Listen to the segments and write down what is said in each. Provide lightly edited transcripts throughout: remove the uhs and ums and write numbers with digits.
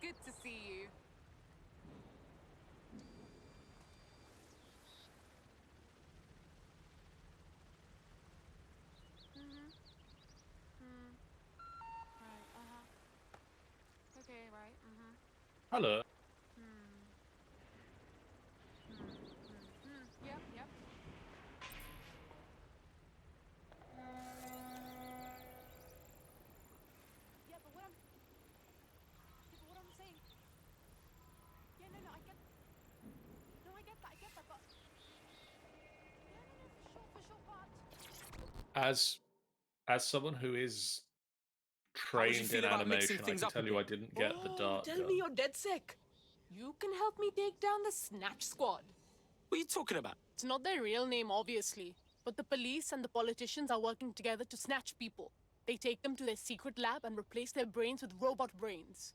good to see you. Right, Okay, right, Hello. Yep. Yeah, but what I'm saying... Yeah, no, I get... No, I get that, but... Yeah, no, for sure, but... As someone who is How would you trained feel in about mixing animation, I things can up a tell you I bit? didn't get the dart Tell gun. me you're dead sick. You can help me take down the Snatch Squad. What are you talking about? It's not their real name, obviously, but the police and the politicians are working together to snatch people. They take them to their secret lab and replace their brains with robot brains.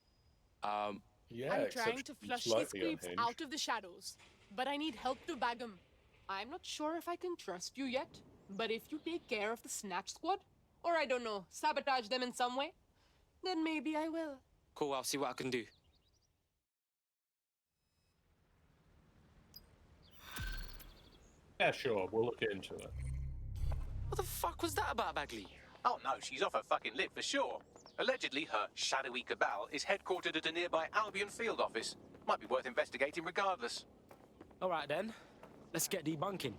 Yeah, I'm except trying to flush these slightly creeps unhinged. out of the shadows, but I need help to bag them. I'm not sure if I can trust you yet, but if you take care of the Snatch Squad, or I don't know, sabotage them in some way, then maybe I will. Cool, I'll see what I can do. Yeah, sure, we'll look into it. What the fuck was that about, Bagley? Oh no, she's off her fucking lid for sure. Allegedly, her shadowy cabal is headquartered at a nearby Albion field office. Might be worth investigating regardless. All right then, let's get debunking.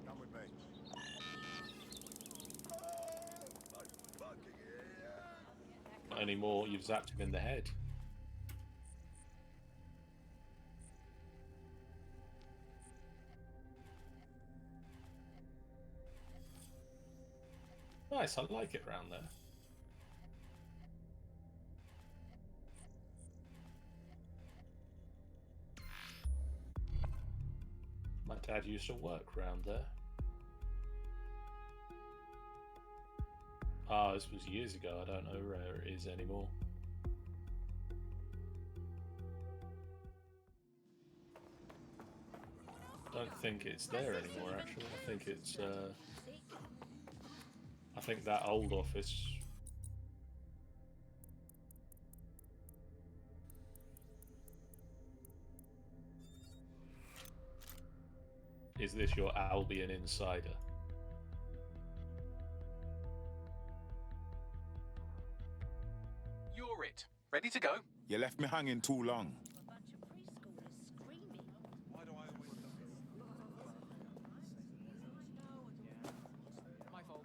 Come with me. Not anymore, you've zapped him in the head. Nice, I like it round there. My dad used to work round there. This was years ago, I don't know where it is anymore. Don't think it's there anymore, actually. I think it's, I think that old office... Is this your Albion insider? You're it. Ready to go? You left me hanging too long. My fault.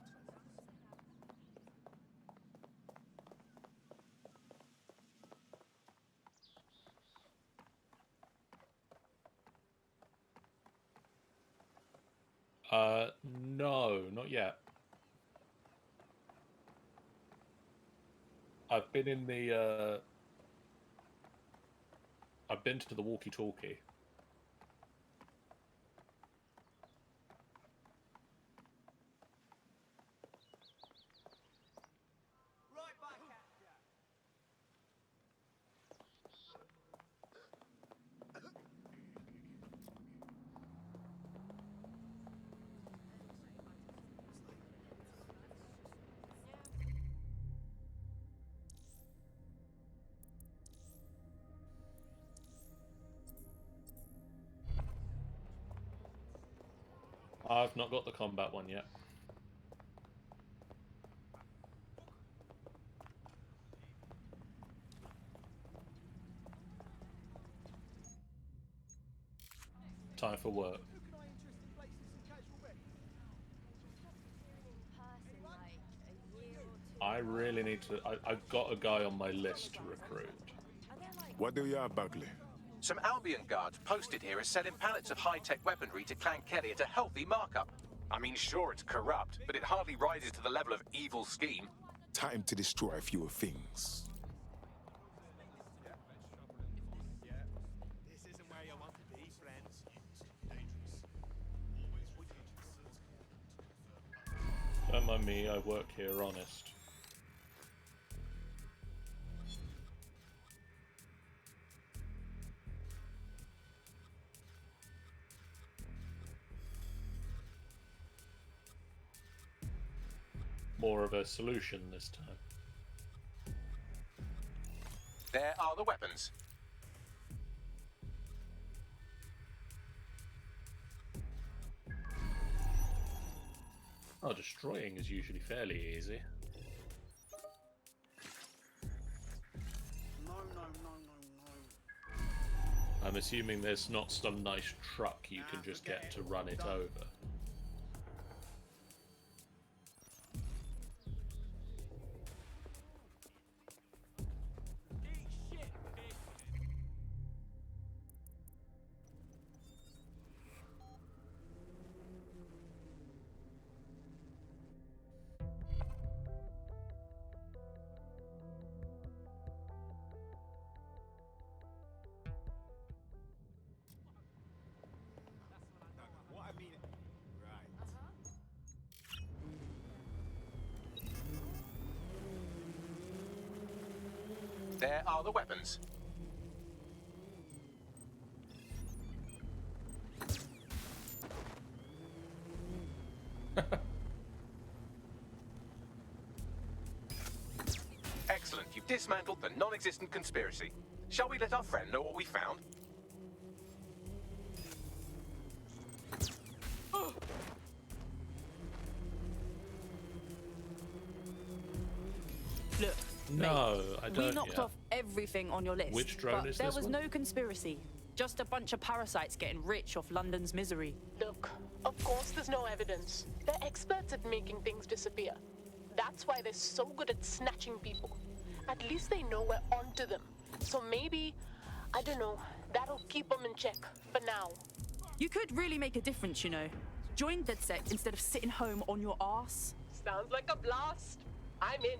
No, not yet. I've been in the, I've been to the walkie-talkie. I've not got the combat one yet. Time for work. I really need to... I've got a guy on my list to recruit. What do you have, Bagley? Some Albion guards posted here are selling pallets of high-tech weaponry to Clan Kelly at a healthy markup. I mean, sure, it's corrupt, but it hardly rises to the level of evil scheme. Time to destroy a few things. This isn't where you want to be, friends. Don't mind me, I work here honest. More of a solution this time. There are the weapons. Oh, destroying is usually fairly easy. No, no, no, no, no. I'm assuming there's not some nice truck you can just get to run it over. Eat shit, bitch. What I mean, right. There are the weapons. Excellent. You've dismantled the non-existent conspiracy. Shall we let our friend know what we found? Look, No, I we don't knocked yet. off everything on your list. Which drone but is there this was one? no conspiracy. Just a bunch of parasites getting rich off London's misery. Look, of course there's no evidence. They're experts at making things disappear. That's why they're so good at snatching people. At least they know we're onto them. So maybe, I don't know, that'll keep them in check for now. You could really make a difference, you know. Join DedSec instead of sitting home on your arse. Sounds like a blast. I'm in.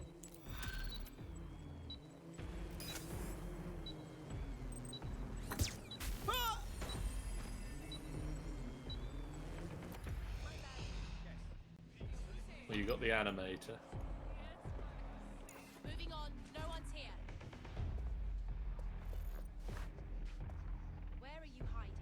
Well, you got the animator. Moving on, no one's here. Where are you hiding?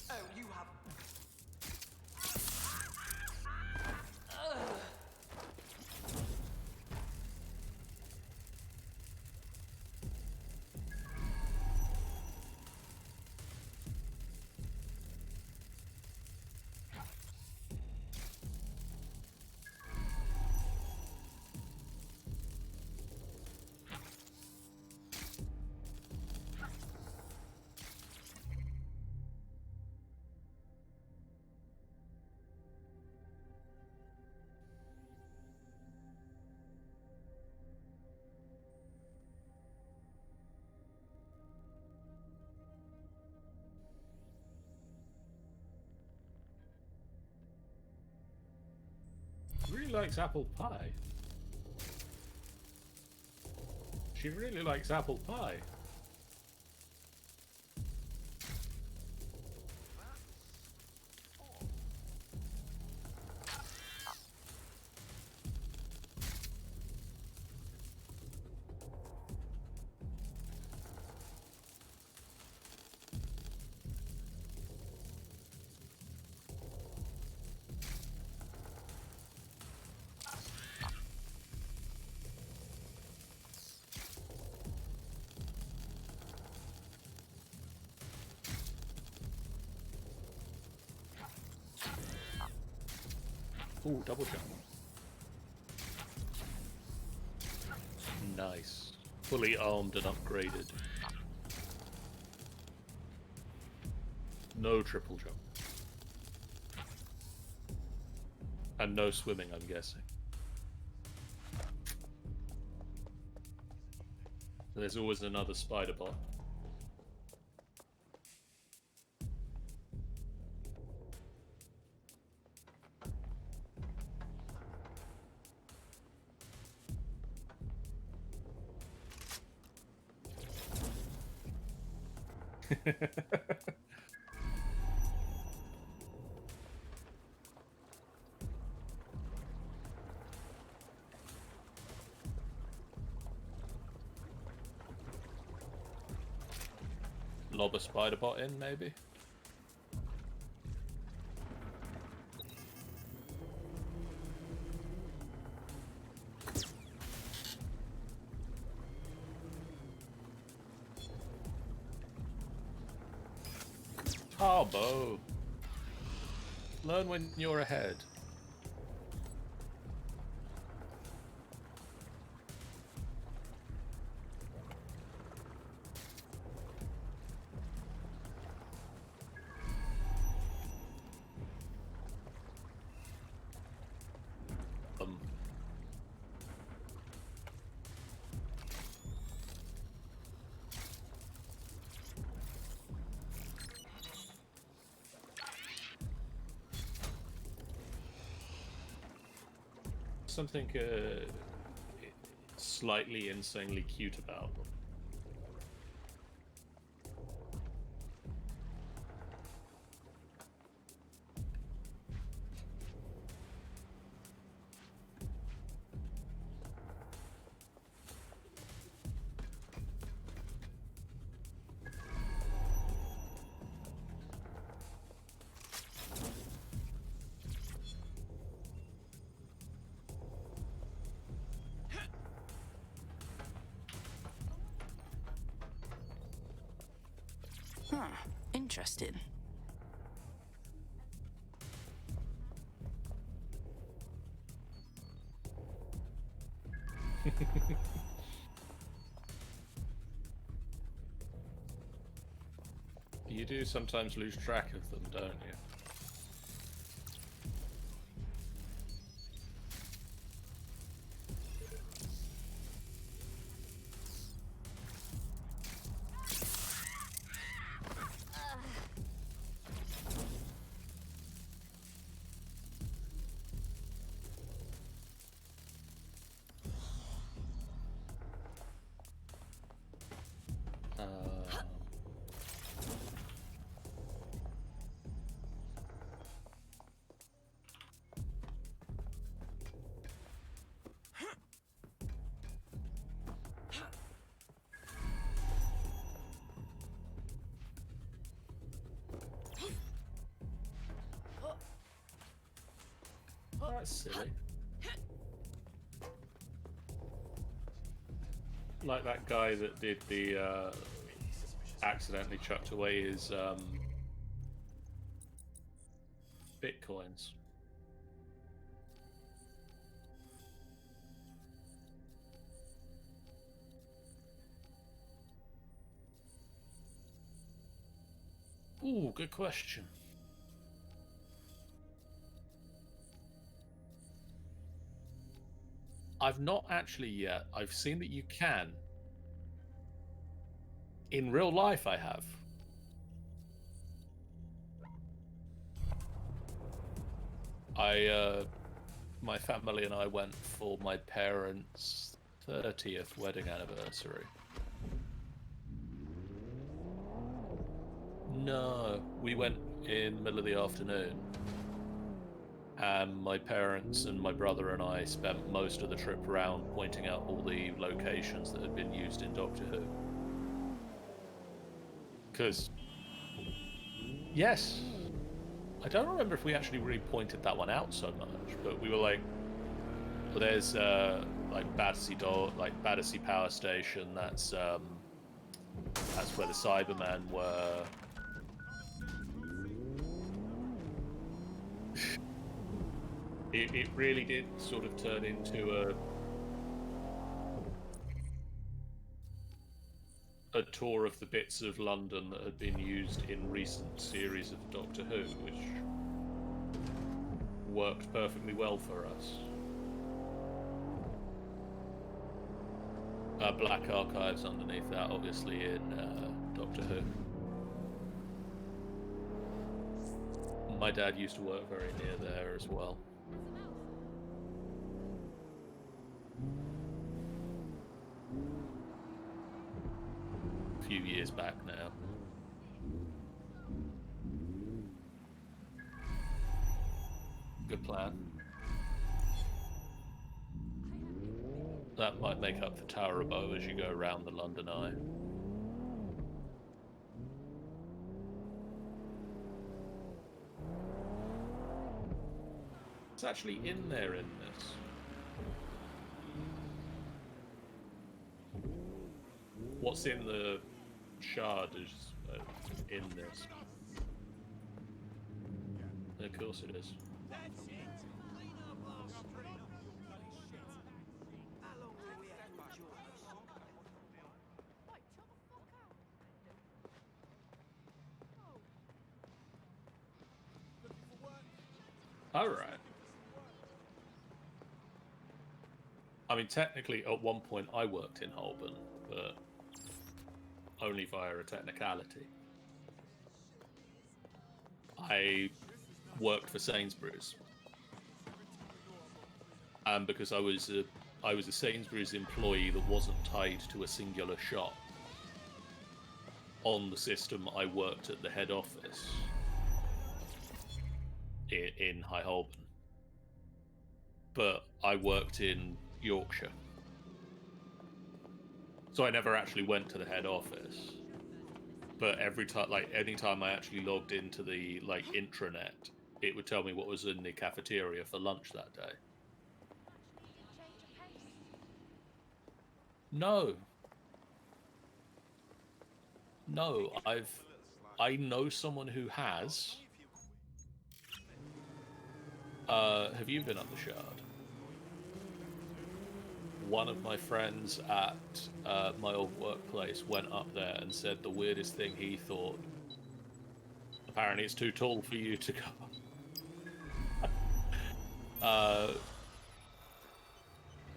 Oh, you have. Really likes apple pie. She really likes apple pie. Ooh, double jump. Nice. Fully armed and upgraded. No triple jump. And no swimming, I'm guessing. And there's always another spider bot. lob a spider bot in, maybe? Oh, Bo. Learn when you're ahead. Something slightly insanely cute about them. Huh. Interesting. You do sometimes lose track of them, don't you? That's silly. Like that guy that did the accidentally chucked away his bitcoins. Ooh, good question. I've not actually yet. I've seen that you can. In real life, I have. My family and I went for my parents' 30th wedding anniversary. No, we went in the middle of the afternoon. And my parents and my brother and I spent most of the trip around pointing out all the locations that had been used in Doctor Who. Because, yes, I don't remember if we actually really pointed that one out so much, but we were like, well, there's like Battersea Power Station. That's where the Cybermen were. It really did sort of turn into a tour of the bits of London that had been used in recent series of Doctor Who, which worked perfectly well for us. Black Archives underneath that, obviously, in Doctor Who. My dad used to work very near there as well. A few years back now. Good plan. That might make up for Tower of Bow as you go around the London Eye. actually in there in this? What's in the shard is in this. Of course it is. That's it. Clean up our street. Bloody shit. How long will we have to endure this? Right, chill the fuck out. All right. I mean, technically, at one point I worked in Holborn, but only via a technicality. I worked for Sainsbury's, and because I was a Sainsbury's employee that wasn't tied to a singular shop. On the system, I worked at the head office in High Holborn, but I worked in Yorkshire, so I never actually went to the head office. But every time, like anytime I actually logged into the intranet, it would tell me what was in the cafeteria for lunch that day. Change of pace. No, I know someone who has. Have you been up the Shard? One of my friends at my old workplace went up there and said the weirdest thing he thought. Apparently it's too tall for you to go.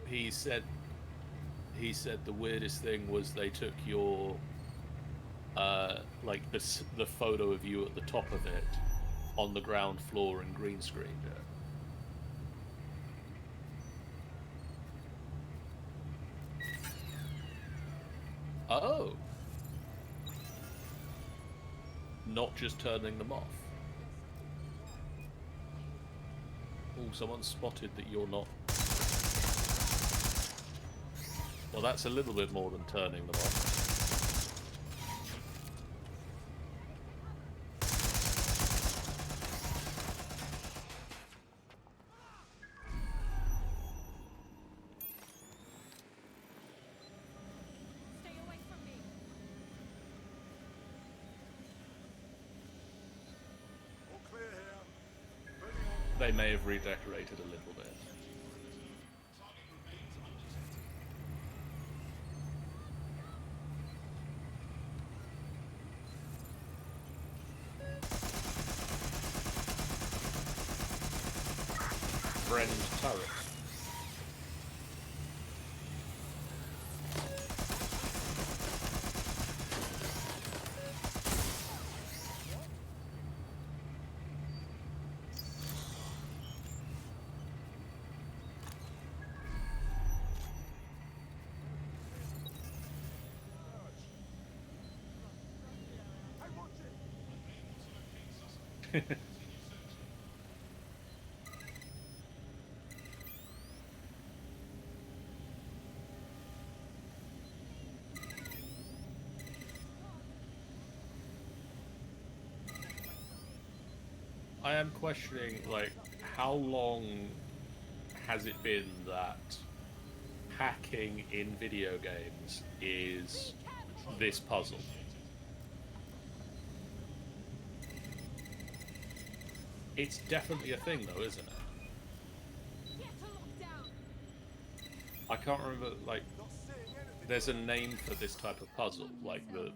He said the weirdest thing was they took your the photo of you at the top of it on the ground floor and green screened it. Oh. Not just turning them off. Oh, someone spotted that you're not. Well, that's a little bit more than turning them off. Stay away from me. All clear here. They may have redecorated a little bit. Friend turret. I am questioning, how long has it been that hacking in video games is this puzzle? It's definitely a thing, though, isn't it? Get to lockdown. I can't remember, there's a name for this type of puzzle, the...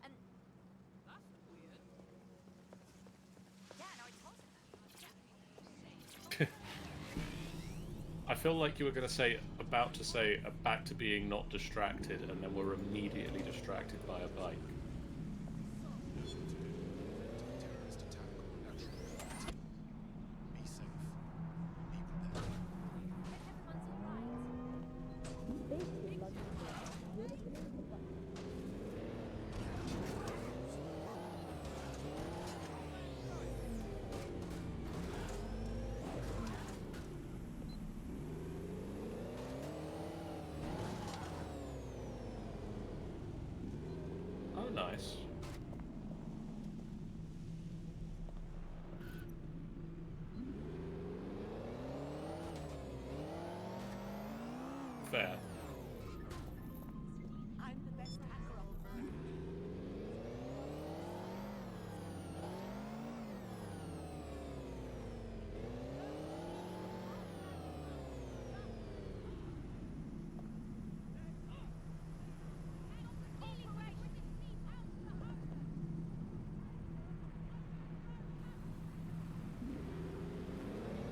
And that's weird. Yeah, no, I told him that. I feel like you were about to say, back to being not distracted, and then we're immediately distracted by a bike. Terrorist attack on natural property. Be safe. Be Nice. Fair. I'm the best hacker on Earth.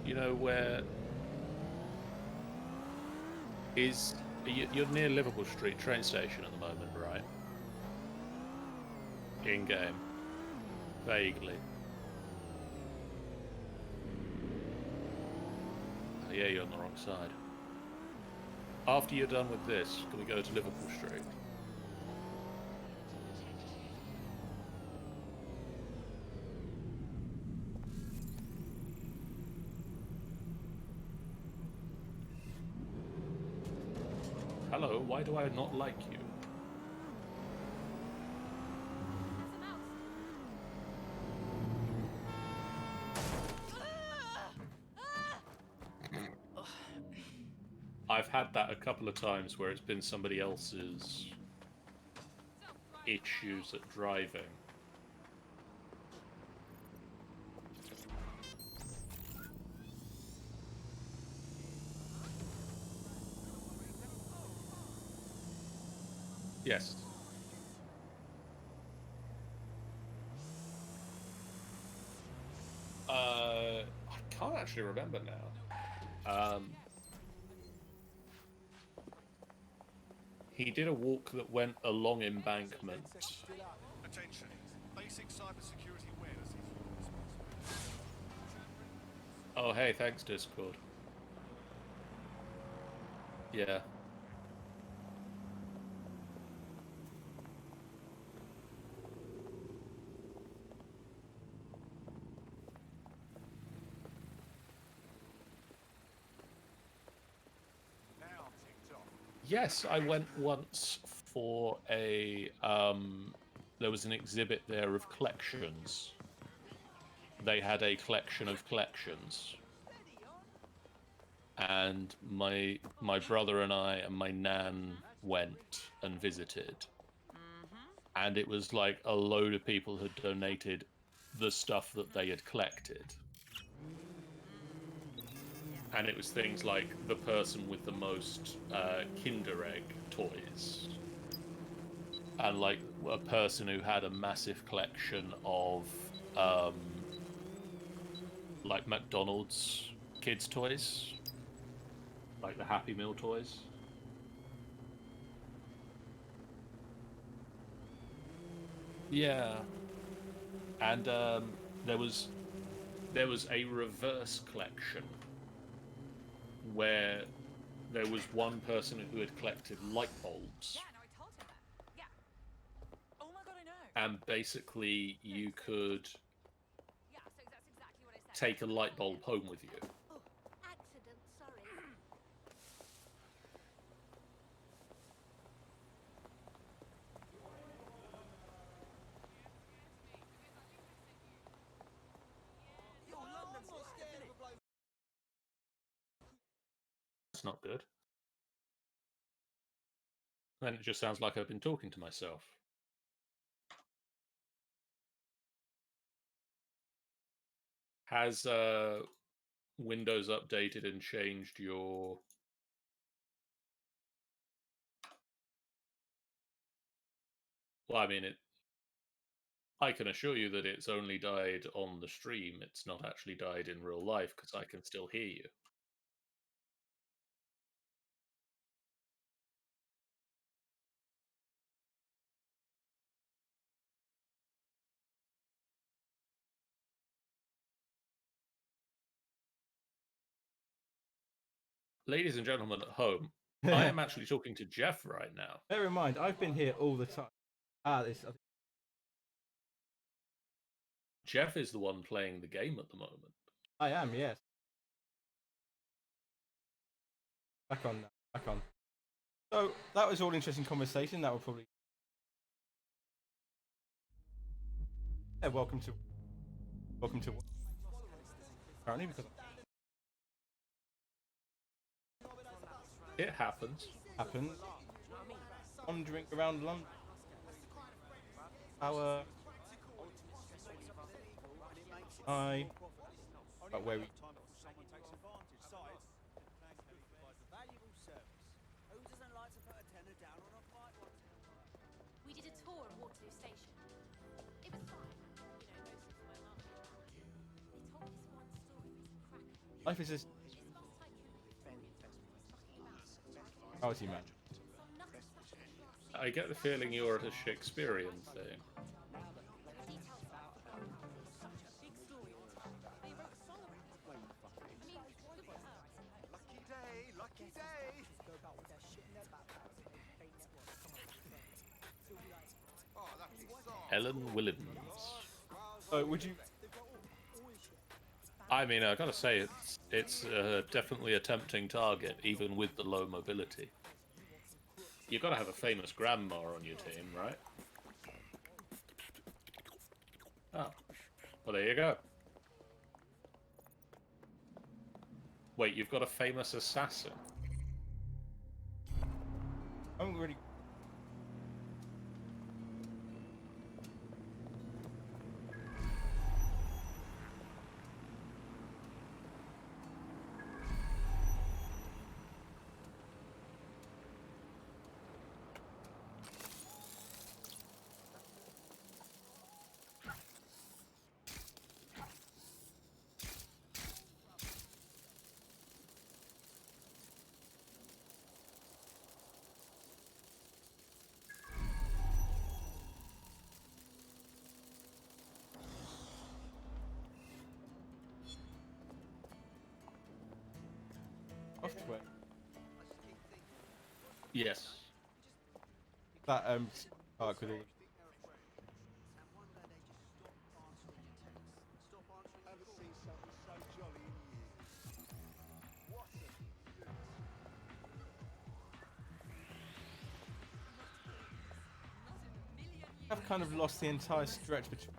You know where is you're near Liverpool Street train station at the moment, right? In game, vaguely. Oh, yeah, you're on the wrong side. After you're done with this, can we go to Liverpool Street? Hello, why do I not like you? I've had that a couple of times where it's been somebody else's issues at driving. Yes. I can't actually remember now. He did a walk that went along embankment. Attention. Basic cybersecurity awareness is Oh, hey, thanks, Discord. Yeah. now ticked off. Yes, I went once for a there was an exhibit there of collections. They had a collection of collections. And my brother and I and my nan went and visited. And it was like a load of people had donated the stuff that they had collected. And it was things like the person with the most Kinder Egg toys. And like a person who had a massive collection of like McDonald's kids' toys. Like the Happy Meal toys. Yeah. And there was a reverse collection where there was one person who had collected light bulbs. Yeah, no, I told him that. Yeah. Oh my god, I know. And basically you could Yeah, so that's exactly what I said. take a light bulb home with you. Oh, accident, sorry. That's not good. Then it just sounds like I've been talking to myself. Has Windows updated and changed your... Well, I mean, I can assure you that it's only died on the stream. It's not actually died in real life because I can still hear you. Ladies and gentlemen at home, I am actually talking to Jeff right now. Bear in mind, I've been here all the time. Jeff is the one playing the game at the moment. I am, yes. Back on now. Back on. So that was all interesting conversation. That will probably Yeah, welcome to. Apparently, because It happens. it happened. Wandering around London. Our. I. But where we. Valuable service. Who doesn't like to put a tenner down on a fight once in a while? We did a tour of Waterloo Station. It was fine. You know, most of them went after it. They told this one story of this cracker. Life is just. This bus tycoon fucking about. How is he, man? Some nutter such a class. I get the feeling you're at a Shakespearean thing. Details about such a big story on top. They wrote a song around it. I mean, look at her, I suppose. Lucky day, lucky day. Oh, lucky song. Ellen Williams. So, would you. I mean, I gotta say, it's definitely a tempting target, even with the low mobility. You've got to have a famous grandma on your team, right? Oh. Well, there you go. Wait, you've got a famous assassin? I haven't really. Software. Yes. That, oh, could all. Haven't seen something so jolly in years. What a I've kind of lost the entire stretch between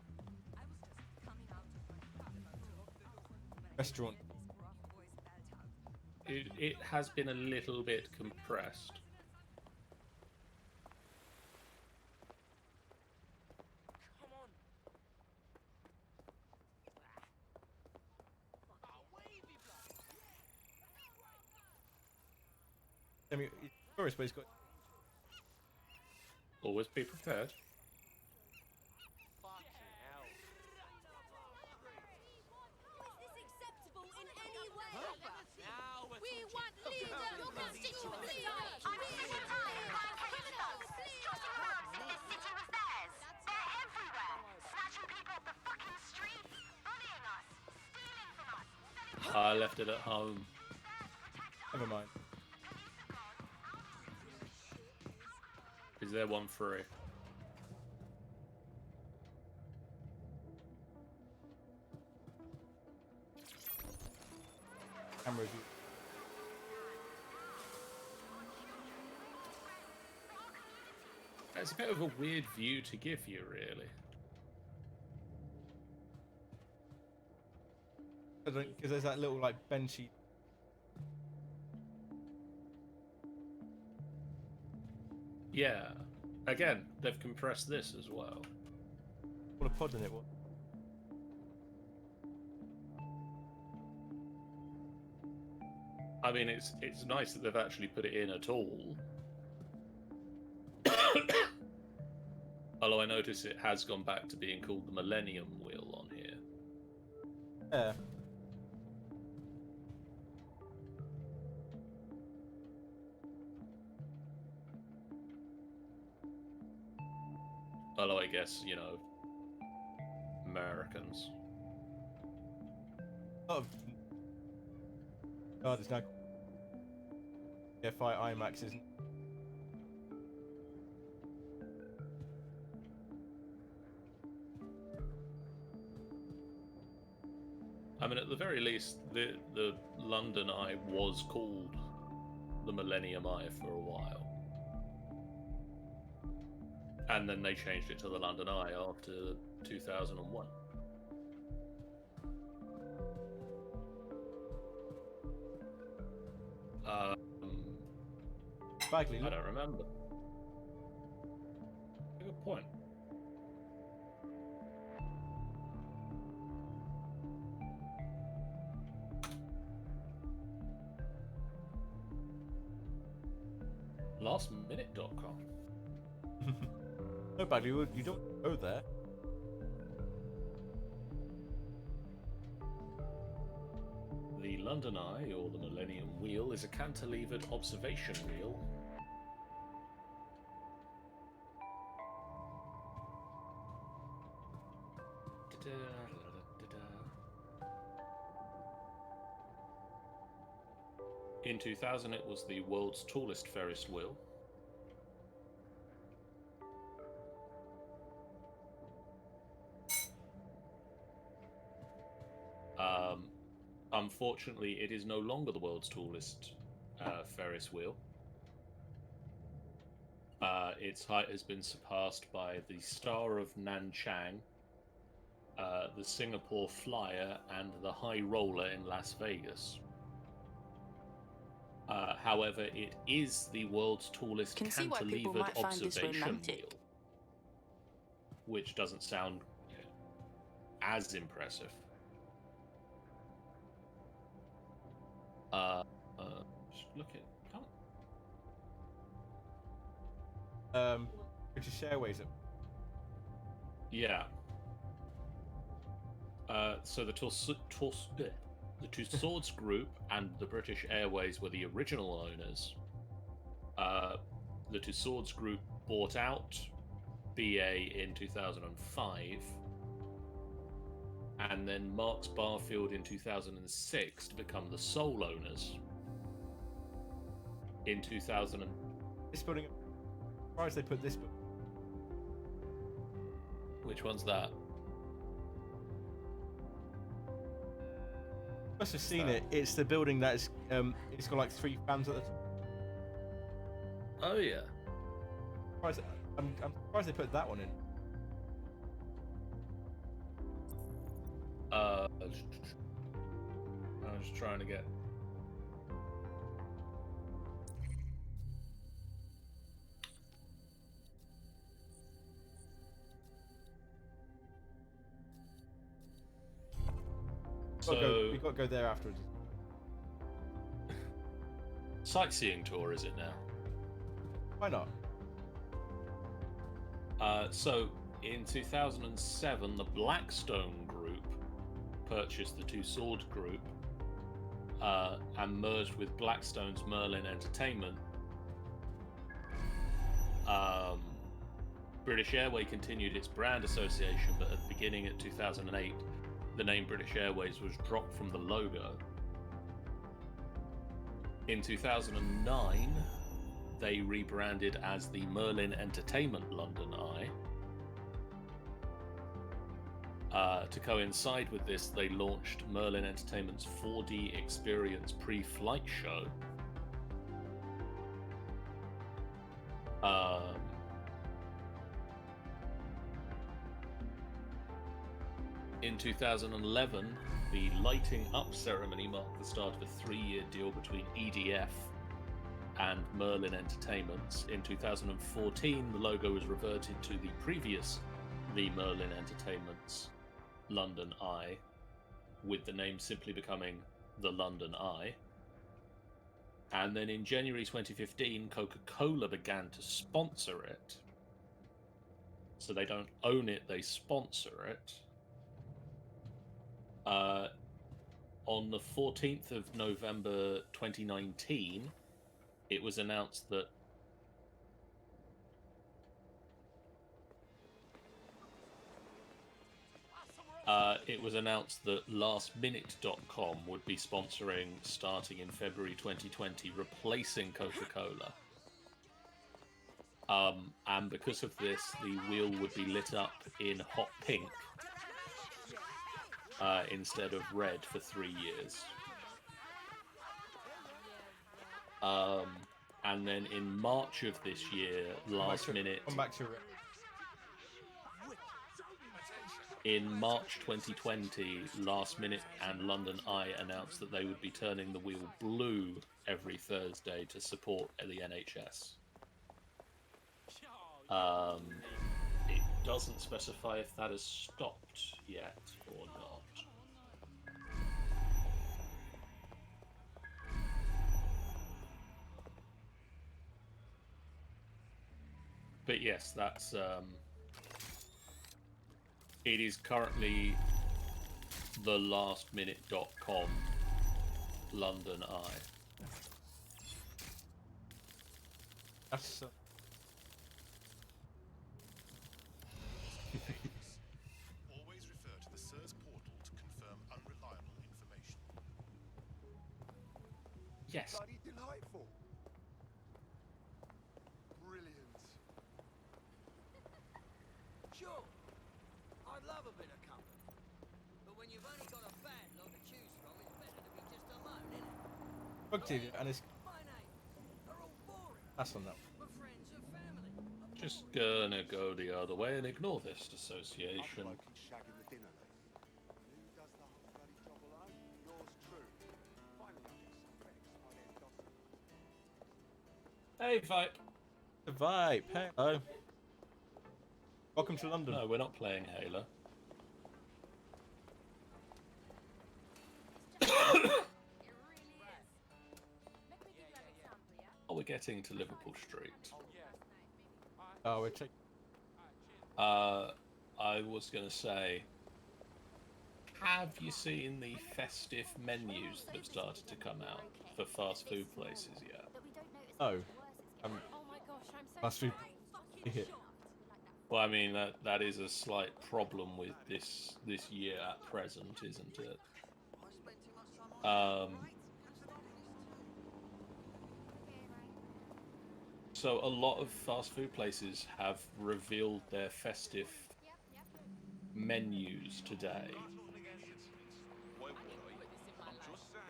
restaurant. It has been a little bit compressed. I mean, he's tourist, but he's got. Always be prepared. Is this acceptable in any way? We want leaders. Your constituency. I'm sick and tired of our criminals strutting around as if this city was theirs. They're everywhere, snatching people off the fucking streets, bullying us, stealing from us, I selling left it at home. Never mind. Is there one free? Camera view. It's a bit of a weird view to give you, really. Because there's that little, like, benchy. Yeah. Again, they've compressed this as well. What a pod in it was. I mean, it's nice that they've actually put it in at all. Although I notice it has gone back to being called the Millennium Wheel on here. Yeah. Although I guess, you know, Americans. Oh, there's no. FI IMAX isn't. I mean, at the very least, the London Eye was called the Millennium Eye for a while. And then they changed it to the London Eye after 2001. Bagley, I look. don't remember. Good point. Lastminute.com. No, Bagley, you don't go there. The London Eye, or the Millennium Wheel, is a cantilevered observation wheel. In 2000, it was the world's tallest Ferris wheel. Unfortunately, it is no longer the world's tallest Ferris wheel. Its height has been surpassed by the Star of Nanchang, the Singapore Flyer, and the High Roller in Las Vegas. However, it is the world's tallest Can see why people cantilevered might find this observation romantic. wheel, which doesn't sound as impressive. Just look at. British Airways. Yeah. So the Two Swords Group and the British Airways were the original owners. The Two Swords Group bought out BA in 2005, and then Marks Barfield in 2006 to become the sole owners. In 2000, This building. Why did they put this? which one's that? Must have seen it. It's the building that is. It's got like 3 fans at the top. Oh yeah. I'm surprised they put that one in. I'm just trying to get. We've got to go there afterwards. Sightseeing tour, is it now? Why not? So in 2007, the Blackstone Group purchased the Two Sword Group and merged with Blackstone's Merlin Entertainment. British Airways continued its brand association, but at the beginning of 2008, the name British Airways was dropped from the logo. In 2009, they rebranded as the Merlin Entertainment London Eye. To coincide with this, they launched Merlin Entertainment's 4D Experience pre-flight show. In 2011, the lighting up ceremony marked the start of a 3-year deal between EDF and Merlin Entertainments. In 2014, the logo was reverted to the previous The Merlin Entertainments London Eye, with the name simply becoming the London Eye. And then in January 2015, Coca-Cola began to sponsor it. So they don't own it, they sponsor it. On the 14th of November 2019, it was announced that lastminute.com would be sponsoring starting in February 2020, replacing Coca-Cola. And because of this, the wheel would be lit up in hot pink instead of red for 3 years. And then in March of this year, last minute. Come back to In March 2020, Last Minute and London Eye announced that they would be turning the wheel blue every Thursday to support the NHS. It doesn't specify if that has stopped yet or not. But yes, that's it is currently the lastminute.com London Eye. That's Always refer to the SIRS portal to confirm unreliable information. Yes. Bloody delightful. Brilliant. Sure, I'd love a bit of company. But when you've only got a bad lot to choose from, it's better to be just alone, innit? Bug TV, and it's My neighbours are all boring. that's on that. My friends are family. Just gonna go the other way and ignore this association. Bloke who's shagging the dinner lady. Who does the whole bloody job alone? Yours true. Finally, I get some credit for my damn gossip. Hey, Vipe. The Vibe, hello. Welcome to London. No, we're not playing Halo. It really is. Make me give you an example, yeah? Oh, we're getting to Liverpool Street. Oh, we're taking. I was gonna say, have you seen the festive menus that have started to come out for fast food places yet? That we don't notice Oh, how much worse it's getting. Oh my gosh, I'm so Fast food. sorry. Hit. Well, I mean that is a slight problem with this year at present, isn't it? So a lot of fast food places have revealed their festive menus today.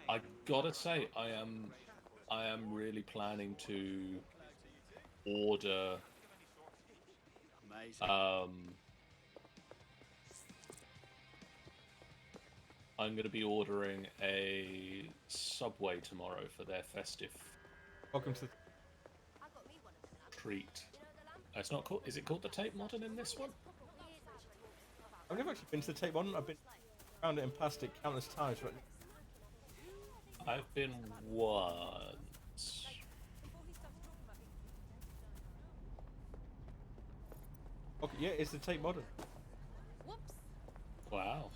I gotta say, I am really planning to order. I'm going to be ordering a Subway tomorrow for their festive Welcome to. I got me one of them. treat. It's not called. Is it called the Tape Modern in this one? I've never actually been to the Tape One. I've been around it in plastic countless times, but I've been once. okay, yeah, it's the Tape Modern. Whoops. Wow.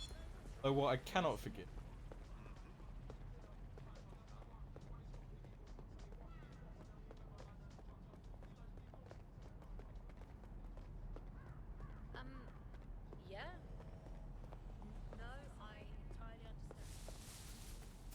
Though what I cannot forget. Yeah. No, I entirely understand.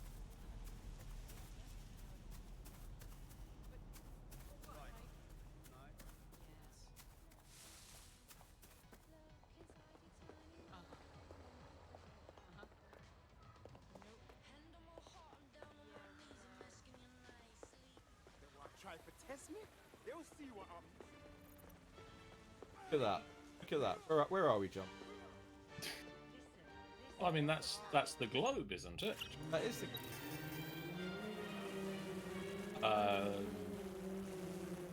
Try for test me? They'll see what I'm. Look at that. Look at that. Where are we, John? I mean, that's the globe, isn't it? That is the.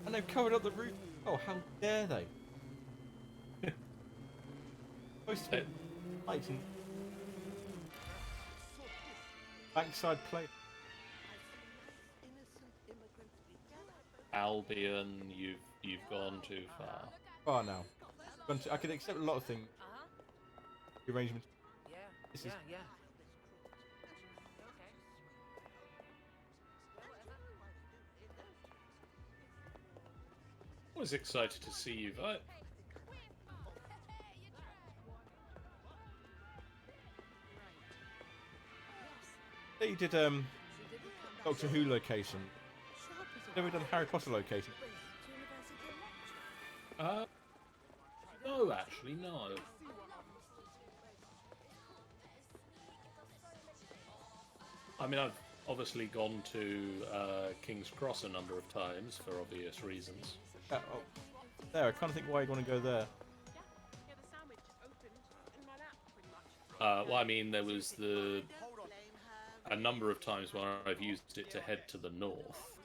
And they've covered up the roof. Oh, how dare they? Supposed to be lights and backside plate. Albion, you've gone too far. Far now. I can accept a lot of things. The arrangement. Yeah, This is- yeah. I was excited to see you, Vipe. Yeah, you did Doctor Who location. Never done Harry Potter location. No, actually, no. I mean, I've obviously gone to King's Cross a number of times for obvious reasons. Oh, there, I kind of think why you'd want to go there. Yeah, the sandwich just opened in my lap. Well, I mean, there was a number of times when I've used it to head to the north.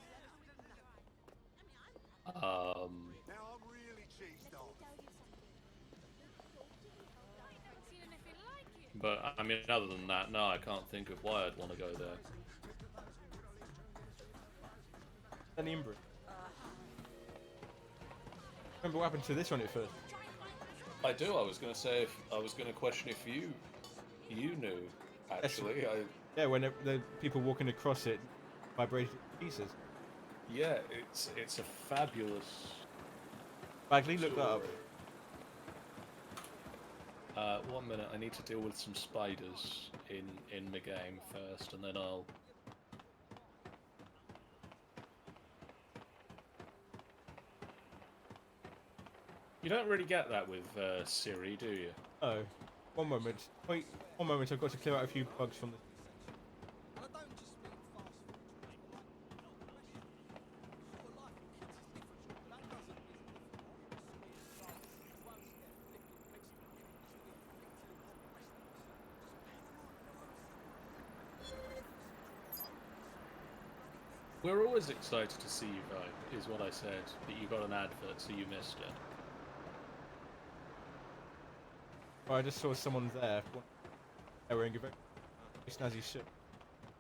Now I'm really cheesed off. But I mean, other than that, no, I can't think of why I'd want to go there. And the Imbridge. Remember what happened to this one at first? I do. I was going to say, I was going to question if you knew. Actually, Yeah, when the people walking across it vibrated to pieces. yeah, it's a fabulous. Bagley, look that up. Story. 1 minute. I need to deal with some spiders in the game first, and then I'll. You don't really get that with Siri, do you? Oh, one moment. Wait, 1 moment. I've got to clear out a few bugs from the. And I don't just mean fast food. Sort of life in kids is different. That doesn't mean We're always excited to see you, guys, is what I said. But you got an advert, so you missed it. Oh, I just saw someone there. They're wearing a very snazzy shirt,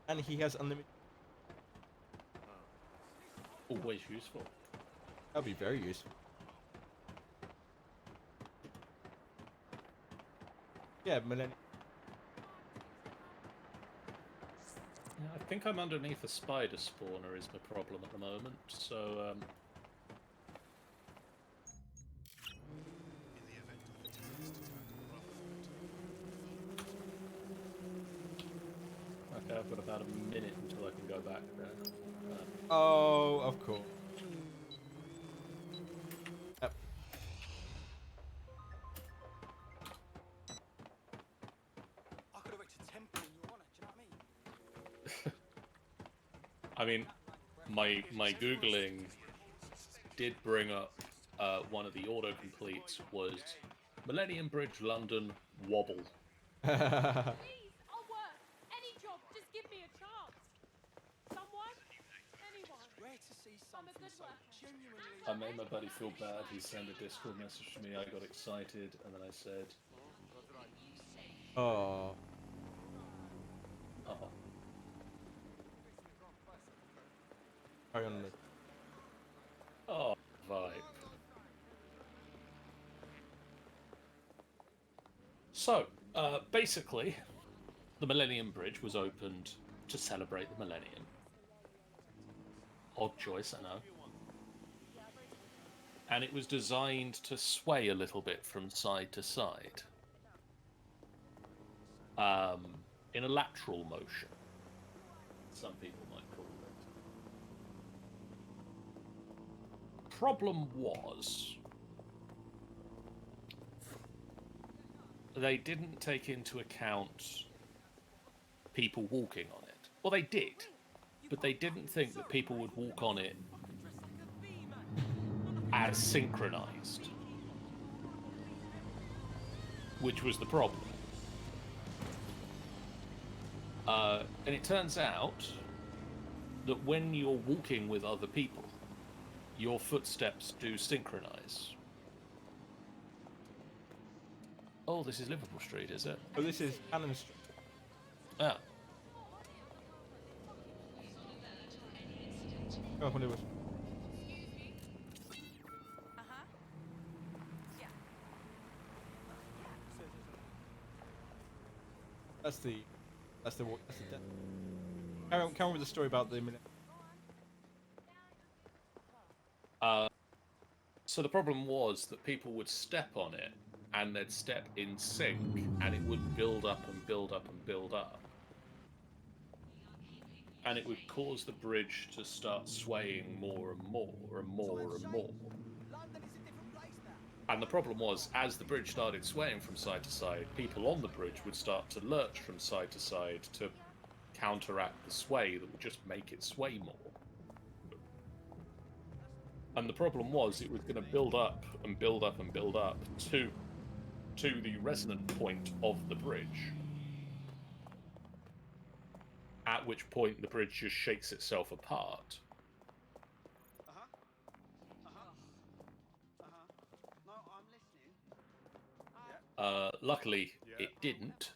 and he has unlimited. Always useful. That'll be very useful. Yeah, millennium. Yeah, I think I'm underneath a spider spawner is my problem at the moment, so In the event of a terrorist attack or other okay, I've got about a minute until I can go back there. Oh, of course. Yep. I could erect a temple in your honour, do you know what I mean? I mean, my googling did bring up one of the autocompletes was Millennium Bridge, London, wobble. Please, I'll work. Any job, just give me a chance. Someone? Anyone. Rare to see I'm a something good so worker. genuinely. I made my buddy feel bad. He sent a Discord message to me. I got excited, and then I said, Oh. "Oh, Carry on. Liz. oh, vibe." So, basically, the Millennium Bridge was opened to celebrate the Millennium. Odd choice, I know. And it was designed to sway a little bit from side to side. In a lateral motion, some people might call it. Problem was, they didn't take into account people walking on it. Well, they did, but they didn't think that people would walk on it as synchronized, which was the problem. And it turns out that when you're walking with other people, your footsteps do synchronize. Oh, this is Liverpool Street, is it? Oh, this is Cannon Street. Ah. Oh, when it was. Yeah. That's the death. Carry on with the story about the minute. So the problem was that people would step on it, and they'd step in sync, and it would build up and build up and build up. And it would cause the bridge to start swaying more and more and more and more. London is a different place now. And the problem was, as the bridge started swaying from side to side, people on the bridge would start to lurch from side to side to counteract the sway that would just make it sway more. And the problem was, it was going to build up and build up and build up to the resonant point of the bridge. at which point the bridge just shakes itself apart. No, I'm listening. Luckily, it didn't.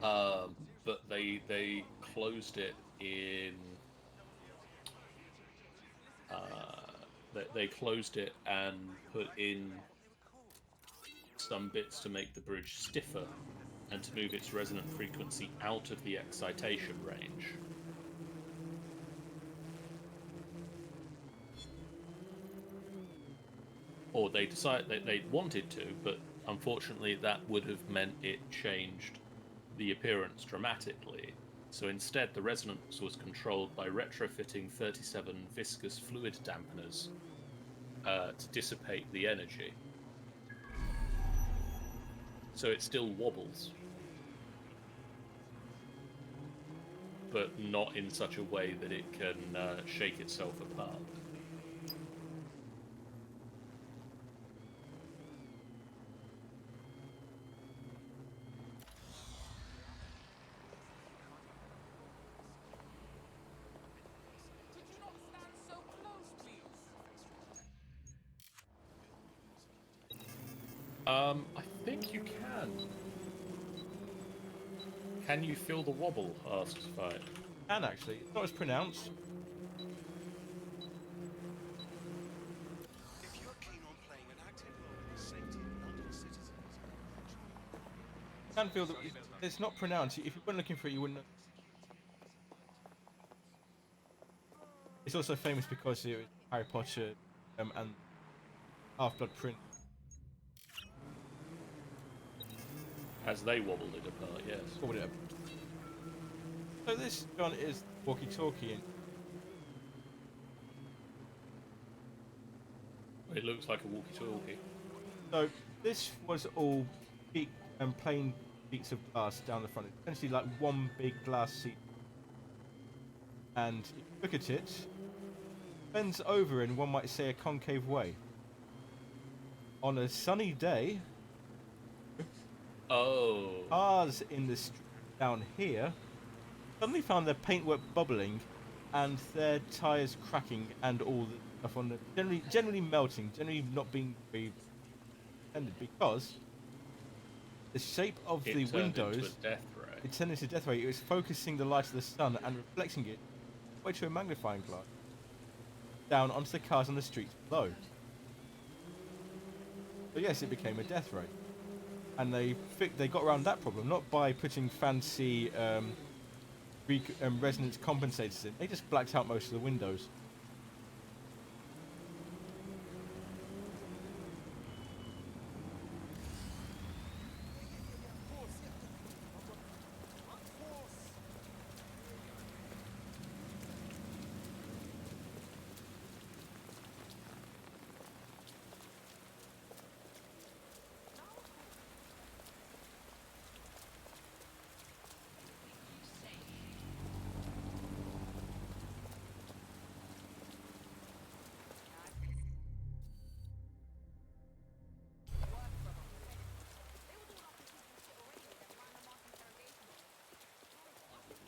But they closed it in. They closed it and put in some bits to make the bridge stiffer and to move its resonant frequency out of the excitation range. Or they decided that they wanted to, but unfortunately that would have meant it changed the appearance dramatically. So instead, the resonance was controlled by retrofitting 37 viscous fluid dampeners to dissipate the energy. So it still wobbles, but not in such a way that it can shake itself apart. Could you not stand so close, please? I think you can. Can you feel the wobble? Asks Fight. And actually, it's not as pronounced. If you're keen on playing an active role in the safety of London citizens, You can feel that it's not pronounced. If you weren't looking for it, you wouldn't know. It's also famous because it was Harry Potter and Half-Blood Prince. As they wobbled it apart, yes. Or whatever. So this gun is walkie-talkie, and It looks like a walkie-talkie. so this was all plain sheets of glass down the front. It's essentially like one big glass sheet. And if you look at it, bends over in, one might say, a concave way. On a sunny day, Oh. cars in the street down here suddenly found their paintwork bubbling and their tyres cracking and all the stuff on the generally melting, generally not being very intended, because the shape of It the turned into windows, a death ray. it turned into a death ray. It was focusing the light of the sun and reflecting it way to a magnifying glass down onto the cars on the streets below. So yes, it became a death ray. And they got around that problem not by putting fancy resonance compensators in. They just blacked out most of the windows.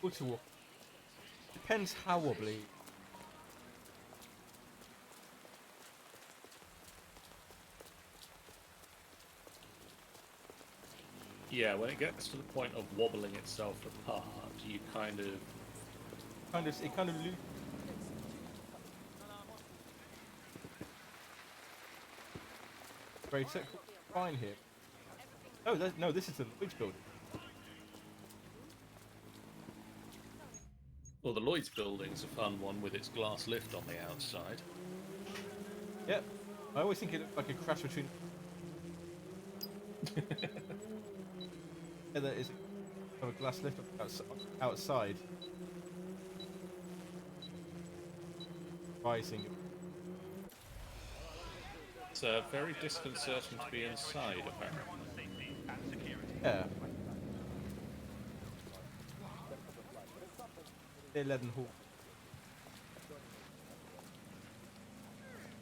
Water walk. Depends how wobbly. Yeah, when it gets to the point of wobbling itself apart, you kind of... It kind of loop. Great, fine here. Oh, no, this is the Lloyd's building. Well, the Lloyd's building's a fun one with its glass lift on the outside. Yep. I always think it looked like a crash between. Yeah, there is a glass lift outside. Rising. It's very disconcerting to be inside, apparently. Yeah. Near Leaden Hall.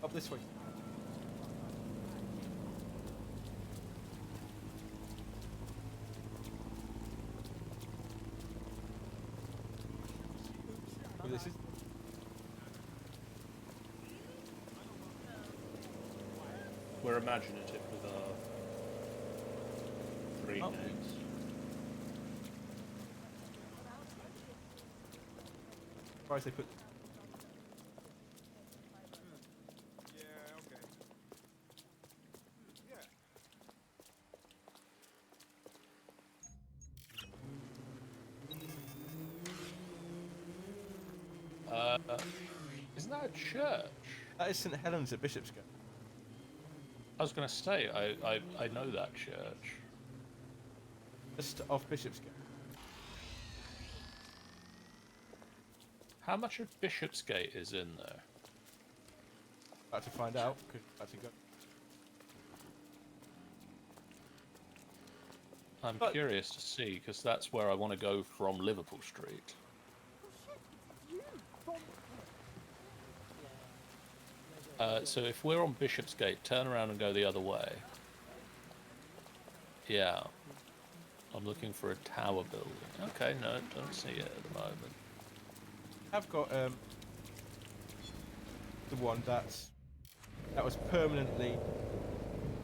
Up this way. this is. We're imaginative with our three Oh. names. Surprised they put. Yeah, okay. Yeah. Isn't that a church? That is St Helens at Bishopsgate. I was going to say, I know that church. Just off Bishopsgate. How much of Bishopsgate is in there? About to find out because about to go. I'm But- curious to see, because that's where I want to go from Liverpool Street. So if we're on Bishopsgate, turn around and go the other way. Yeah. I'm looking for a tower building. Okay, no, don't see it at the moment. I've got the one that was permanently.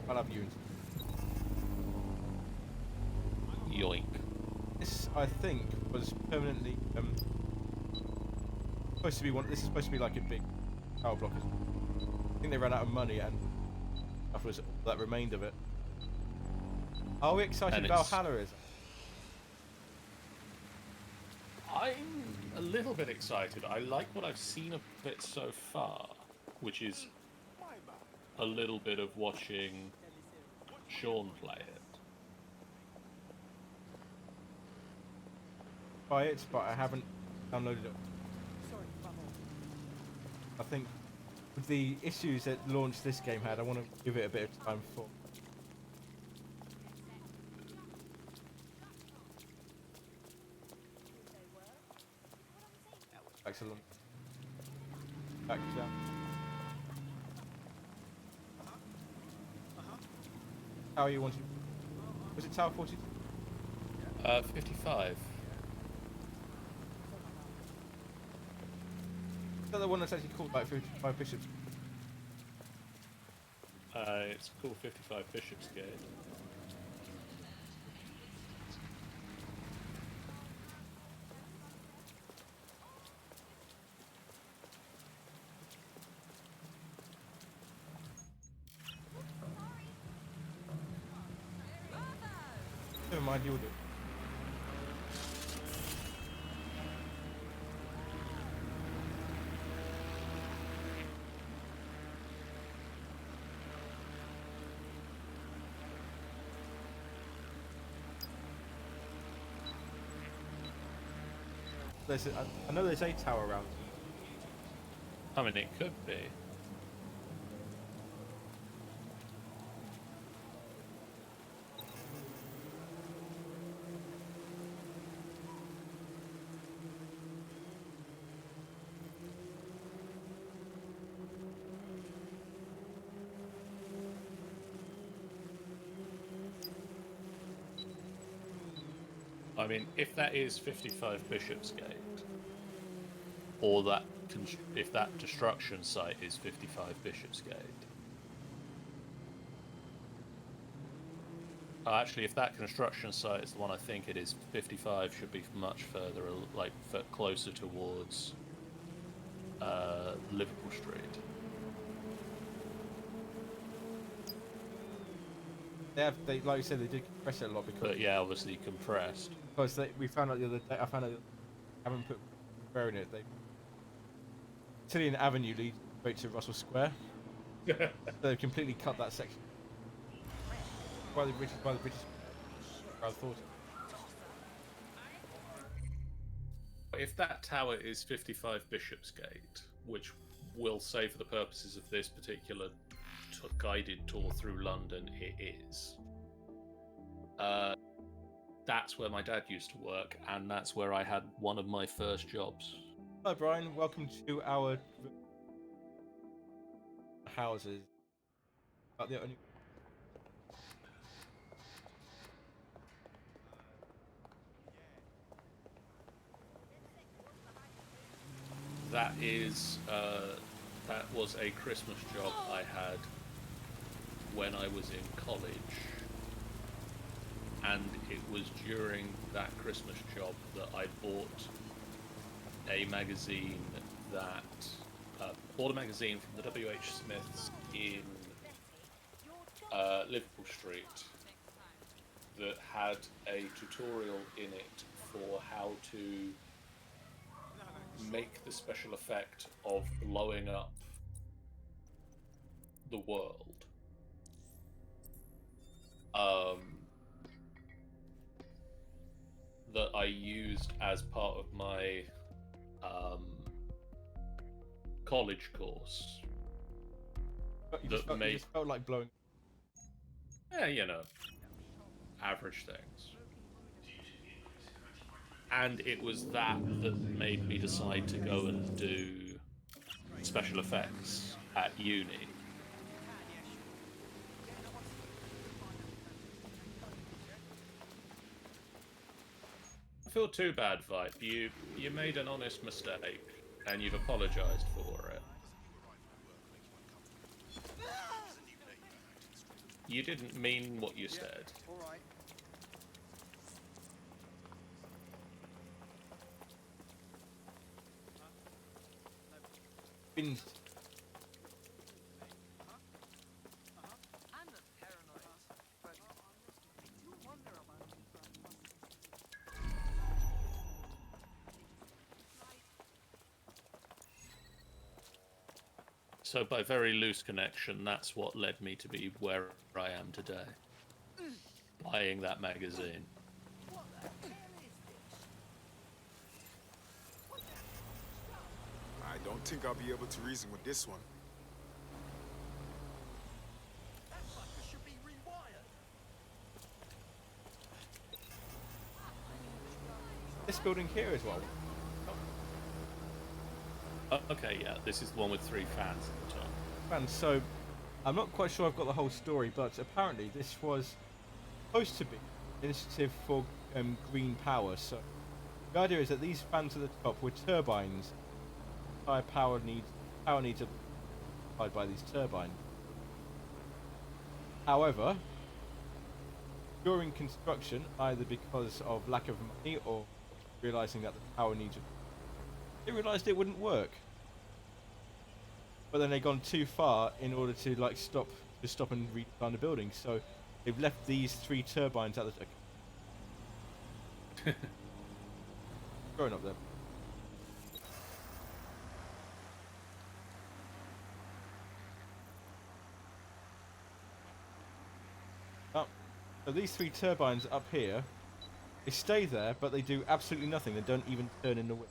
I love you. Yoink. This I think was permanently supposed to be one. This is supposed to be like a big tower block. I think they ran out of money and afterwards that remained of it. Are we excited And about it's- Valhalla? Is I'm a little bit excited. I like what I've seen of it so far, which is a little bit of watching Sean play it. buy it, but I haven't downloaded it. I think with the issues that launch this game had, I want to give it a bit of time for. Excellent. Back down. How are you wanting? Was it Tower 42? 55. Is that the one that's actually called like 55 Bishops? It's called 55 Bishopsgate. Never mind, you'll do it. I know there's a tower around. I mean, it could be. I mean, if that is 55 Bishopsgate, or that if that destruction site is 55 Bishopsgate. Actually, if that construction site is the one I think it is, 55 should be much further, like closer towards Liverpool Street. They like you said, they did compress it a lot because. But yeah, obviously compressed. Because we found out the other day. I found out they haven't put square in it. Tillian Avenue leads straight to Russell Square. They've completely cut that section. By the British. I thought. If that tower is 55 Bishopsgate, which will say for the purposes of this particular guided tour through London, it is. That's where my dad used to work, and that's where I had one of my first jobs. Hello, Brian. Welcome to our houses. About the only. that is that was a Christmas job I had when I was in college, and it was during that Christmas job that I bought a magazine bought a magazine from the W.H. Smiths in Liverpool Street that had a tutorial in it for how to make the special effect of blowing up the world. That I used as part of my college course. But you That just, felt, you made, just felt like blowing. you know, average things. And it was that that made me decide to go and do special effects at uni. I feel too bad, Vipe. You made an honest mistake, and you've apologized for it. You didn't mean what you said. All right. Been I'm not paranoid, but I do wonder about So by very loose connection, that's what led me to be where I am today. Buying that magazine. what the hell is this? I don't think I'll be able to reason with this one. That fucker should be rewired. this building here as well. Okay, yeah, this is the one with 3 fans at the top. And so, I'm not quite sure I've got the whole story, but apparently this was supposed to be an initiative for green power. So, the idea is that these fans at the top were turbines. Higher power needs are supplied by these turbines. However, during construction, either because of lack of money or realizing that the power needs, they realized it wouldn't work. But then they'd gone too far in order to like stop and redesign the building. So they've left these 3 turbines at the growing up there. Oh, so these 3 turbines up here, they stay there, but they do absolutely nothing. They don't even turn in the wind.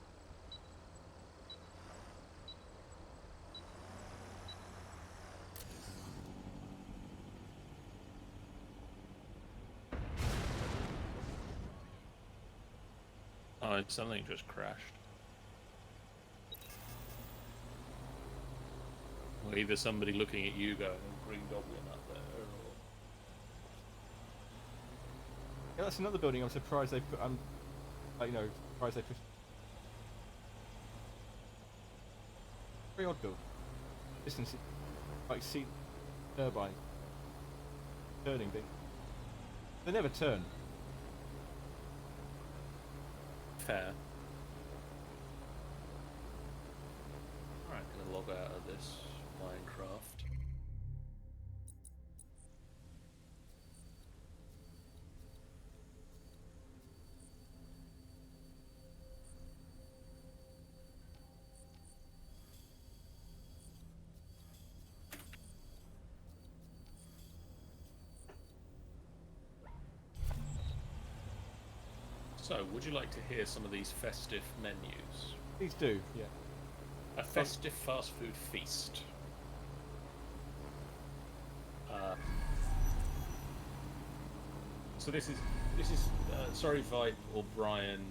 Oh, something just crashed. Well, either somebody looking at you going, Green Goblin up there, or... Yeah, that's another building. I'm surprised they put. Surprised they pushed. Very odd build. Distance, like see, turbine turning thing. They never turn. Fair. Alright, gonna log out of this Minecraft. So, would you like to hear some of these festive menus? Please do, yeah. A festive fast food feast. So this is sorry, Vipe or Brian.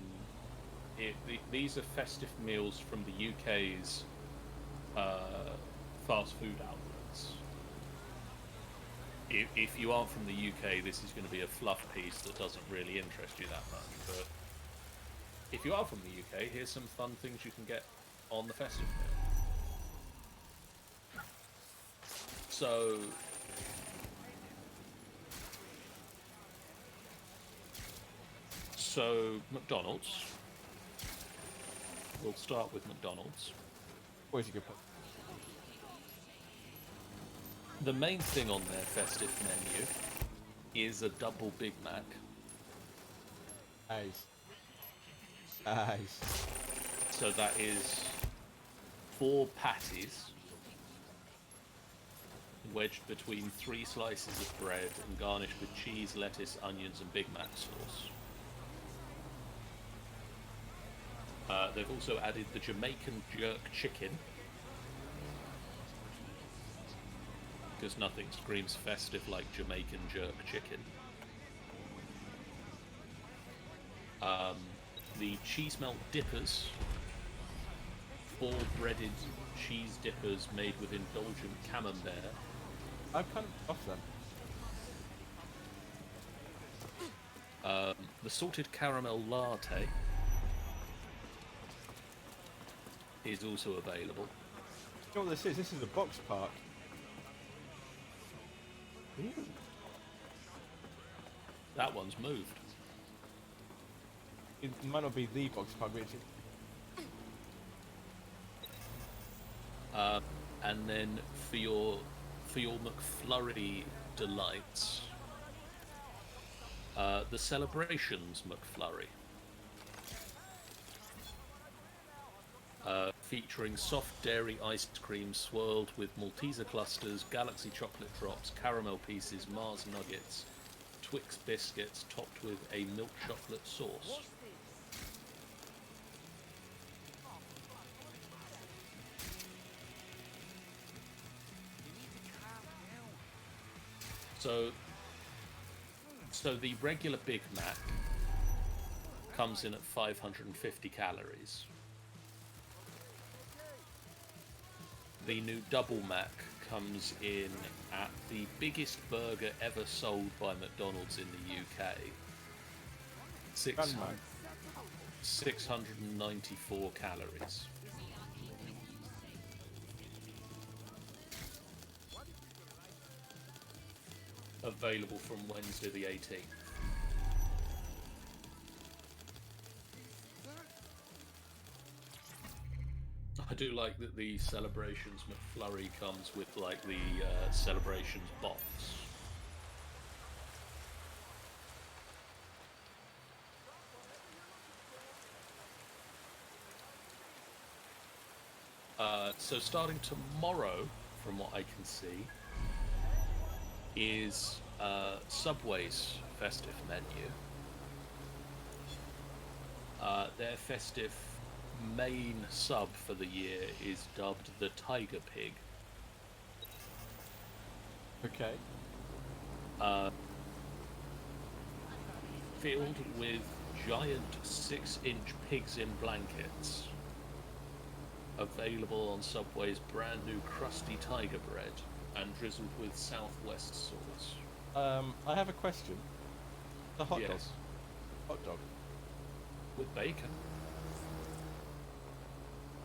These are festive meals from the UK's fast food outlets. If you aren't from the UK, this is going to be a fluff piece that doesn't really interest you that much. But if you are from the UK, here's some fun things you can get on the festive meal. So McDonald's. We'll start with McDonald's. Always a good point. The main thing on their festive menu is a double Big Mac. Nice. Nice. So that is 4 patties wedged between 3 slices of bread and garnished with cheese, lettuce, onions, and Big Mac sauce. They've also added the Jamaican jerk chicken, because nothing screams festive like Jamaican jerk chicken. The cheese melt dippers, 4 breaded cheese dippers made with indulgent camembert. I'm kind of off them. The salted caramel latte is also available. You know what this is? This is a box park. Ooh. That one's moved. It might not be the box park, but it's... And then for your McFlurry delights, the Celebrations McFlurry, featuring soft dairy ice cream swirled with Malteser clusters, Galaxy chocolate drops, caramel pieces, Mars nuggets, Twix biscuits, topped with a milk chocolate sauce. So the regular Big Mac comes in at 550 calories. The new Double Mac comes in at the biggest burger ever sold by McDonald's in the UK. 694 calories. Available from Wednesday the 18th. I do like that the Celebrations McFlurry comes with like the Celebrations box. So starting tomorrow, from what I can see, is Subway's festive menu. Their festive main sub for the year is dubbed the Tiger Pig. Okay. Filled with giant 6-inch pigs in blankets. Available on Subway's brand new crusty tiger bread and drizzled with Southwest sauce. I have a question. The hot dog. Yes. Hot dog. With bacon.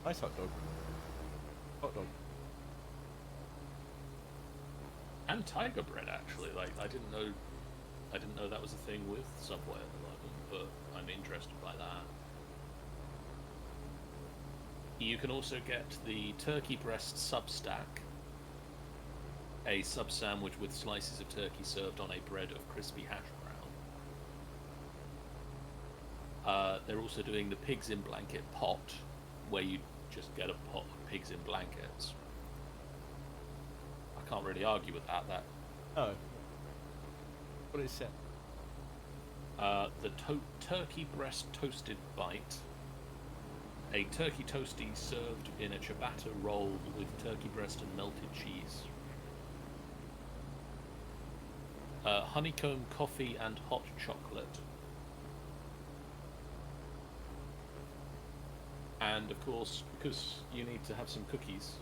Nice hot dog. Hot dog. And tiger bread, actually. Like, I didn't know that was a thing with Subway at the moment, but I'm interested by that. You can also get the turkey breast sub stack, a sub sandwich with slices of turkey served on a bread of crispy hash brown. They're also doing the pigs in blanket pot, where you just get a pot of pigs in blankets. I can't really argue with that. Oh. What it said. The turkey breast toasted bite. A turkey toasty served in a ciabatta roll with turkey breast and melted cheese. Honeycomb coffee and hot chocolate. And of course, because you need to have some cookies,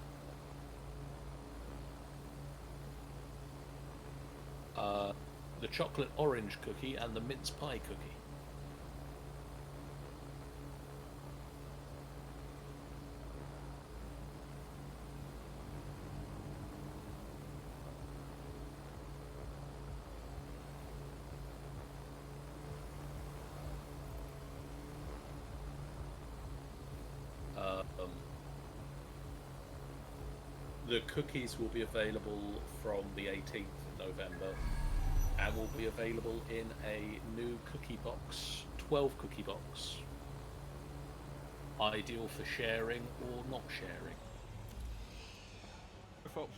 the chocolate orange cookie and the mince pie cookie. The cookies will be available from the 18th of November and will be available in a new cookie box, 12 cookie box. Ideal for sharing or not sharing. Fox.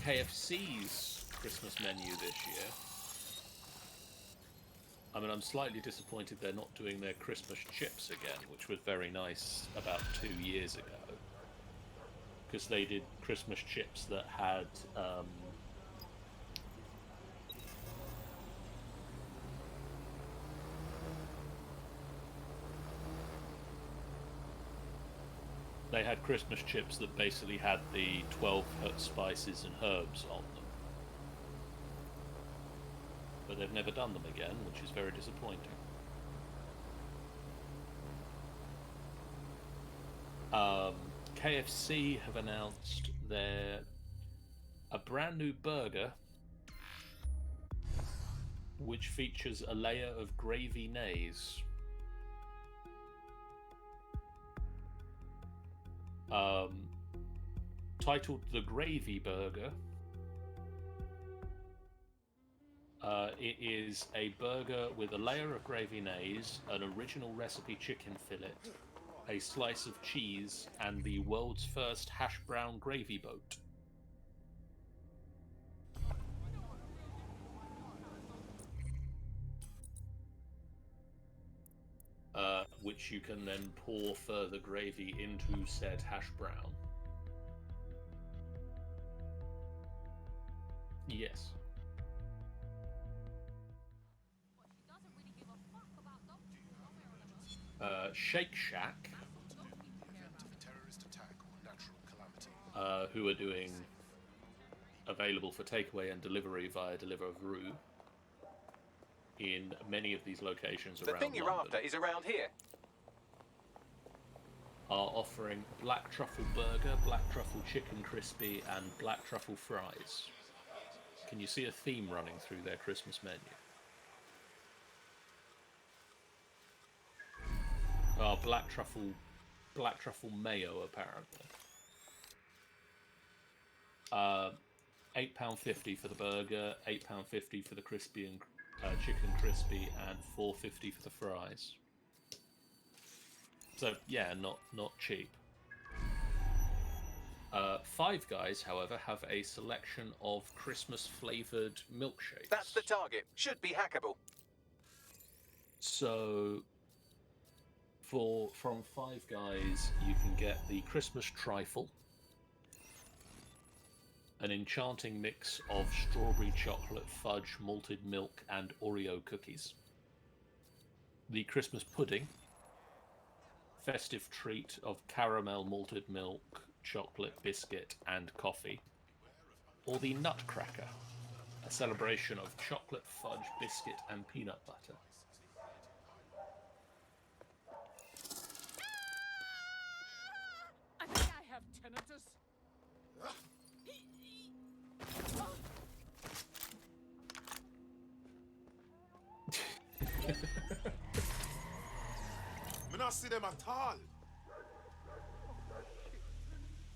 KFC's Christmas menu this year. I mean, I'm slightly disappointed they're not doing their Christmas chips again, which was very nice about 2 years ago. Because they did Christmas chips that had they had Christmas chips that basically had the 12 spices and herbs on them. But they've never done them again, which is very disappointing. KFC have announced a brand new burger which features a layer of gravy nays. Titled the Gravy Burger. It is a burger with a layer of gravy nays, an original recipe chicken fillet, a slice of cheese, and the world's first hash brown gravy boat. Which you can then pour further gravy into said hash brown. Yes. Shake Shack, who are doing available for takeaway and delivery via Deliveroo in many of these locations around London. The thing you're after is around here. Are offering black truffle burger, black truffle chicken crispy, and black truffle fries. Can you see a theme running through their Christmas menu? Black truffle mayo, apparently. £8.50 for the burger, £8.50 for the crispy and chicken crispy, and £4.50 for the fries. So yeah, not cheap. Five Guys, however, have a selection of Christmas-flavored milkshakes. That's the target. Should be hackable. So, from Five Guys, you can get the Christmas trifle, an enchanting mix of strawberry chocolate, fudge, malted milk, and Oreo cookies. The Christmas pudding, festive treat of caramel, malted milk, chocolate, biscuit, and coffee. Or the Nutcracker, a celebration of chocolate, fudge, biscuit, and peanut butter. I think I have tinnitus. Me not see them at all.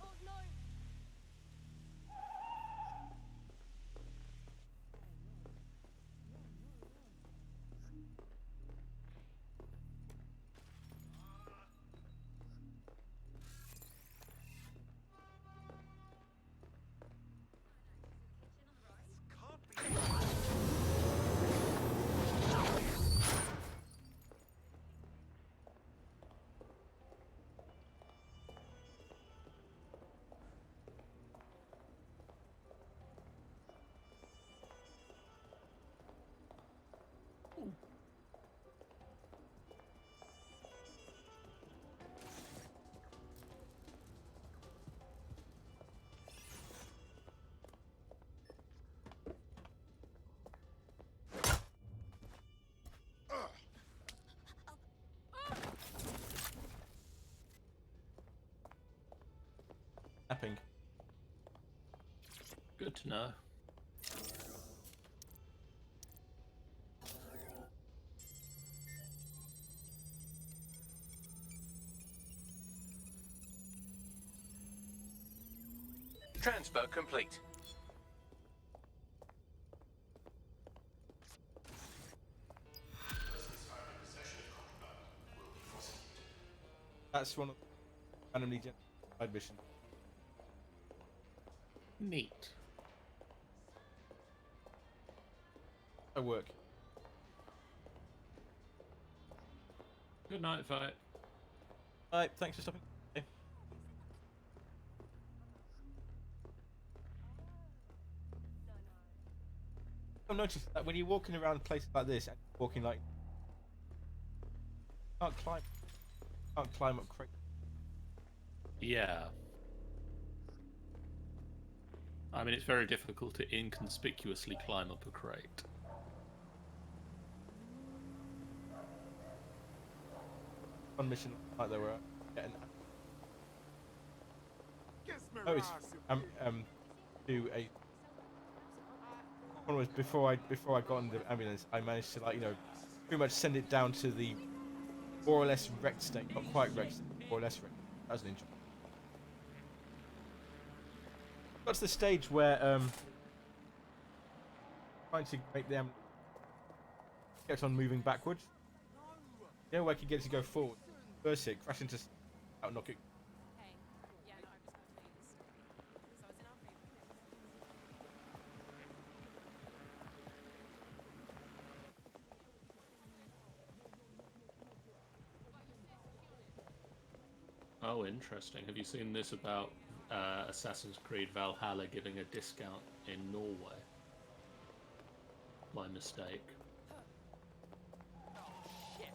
Oh no! Tapping. Good to know. Transfer complete. That's one of the randomly generated missions. Neat. I work. Good night, fight. Alright, thanks for stopping. Okay. I've noticed that when you're walking around places like this and you're walking like can't climb up crates. Yeah. I mean, it's very difficult to inconspicuously climb up a crate. On mission like they were getting. Oh, it's do a. One was before I got in the ambulance, I managed to pretty much send it down to the more or less wrecked state, not quite wrecked, more or less wrecked. That was an interesting. Got to the stage where trying to make the ambulance kept on moving backwards. You know where I could get it to go forward. Burst it, crash into, out, knock it. Oh, interesting. Have you seen this about Assassin's Creed Valhalla giving a discount in Norway? My mistake.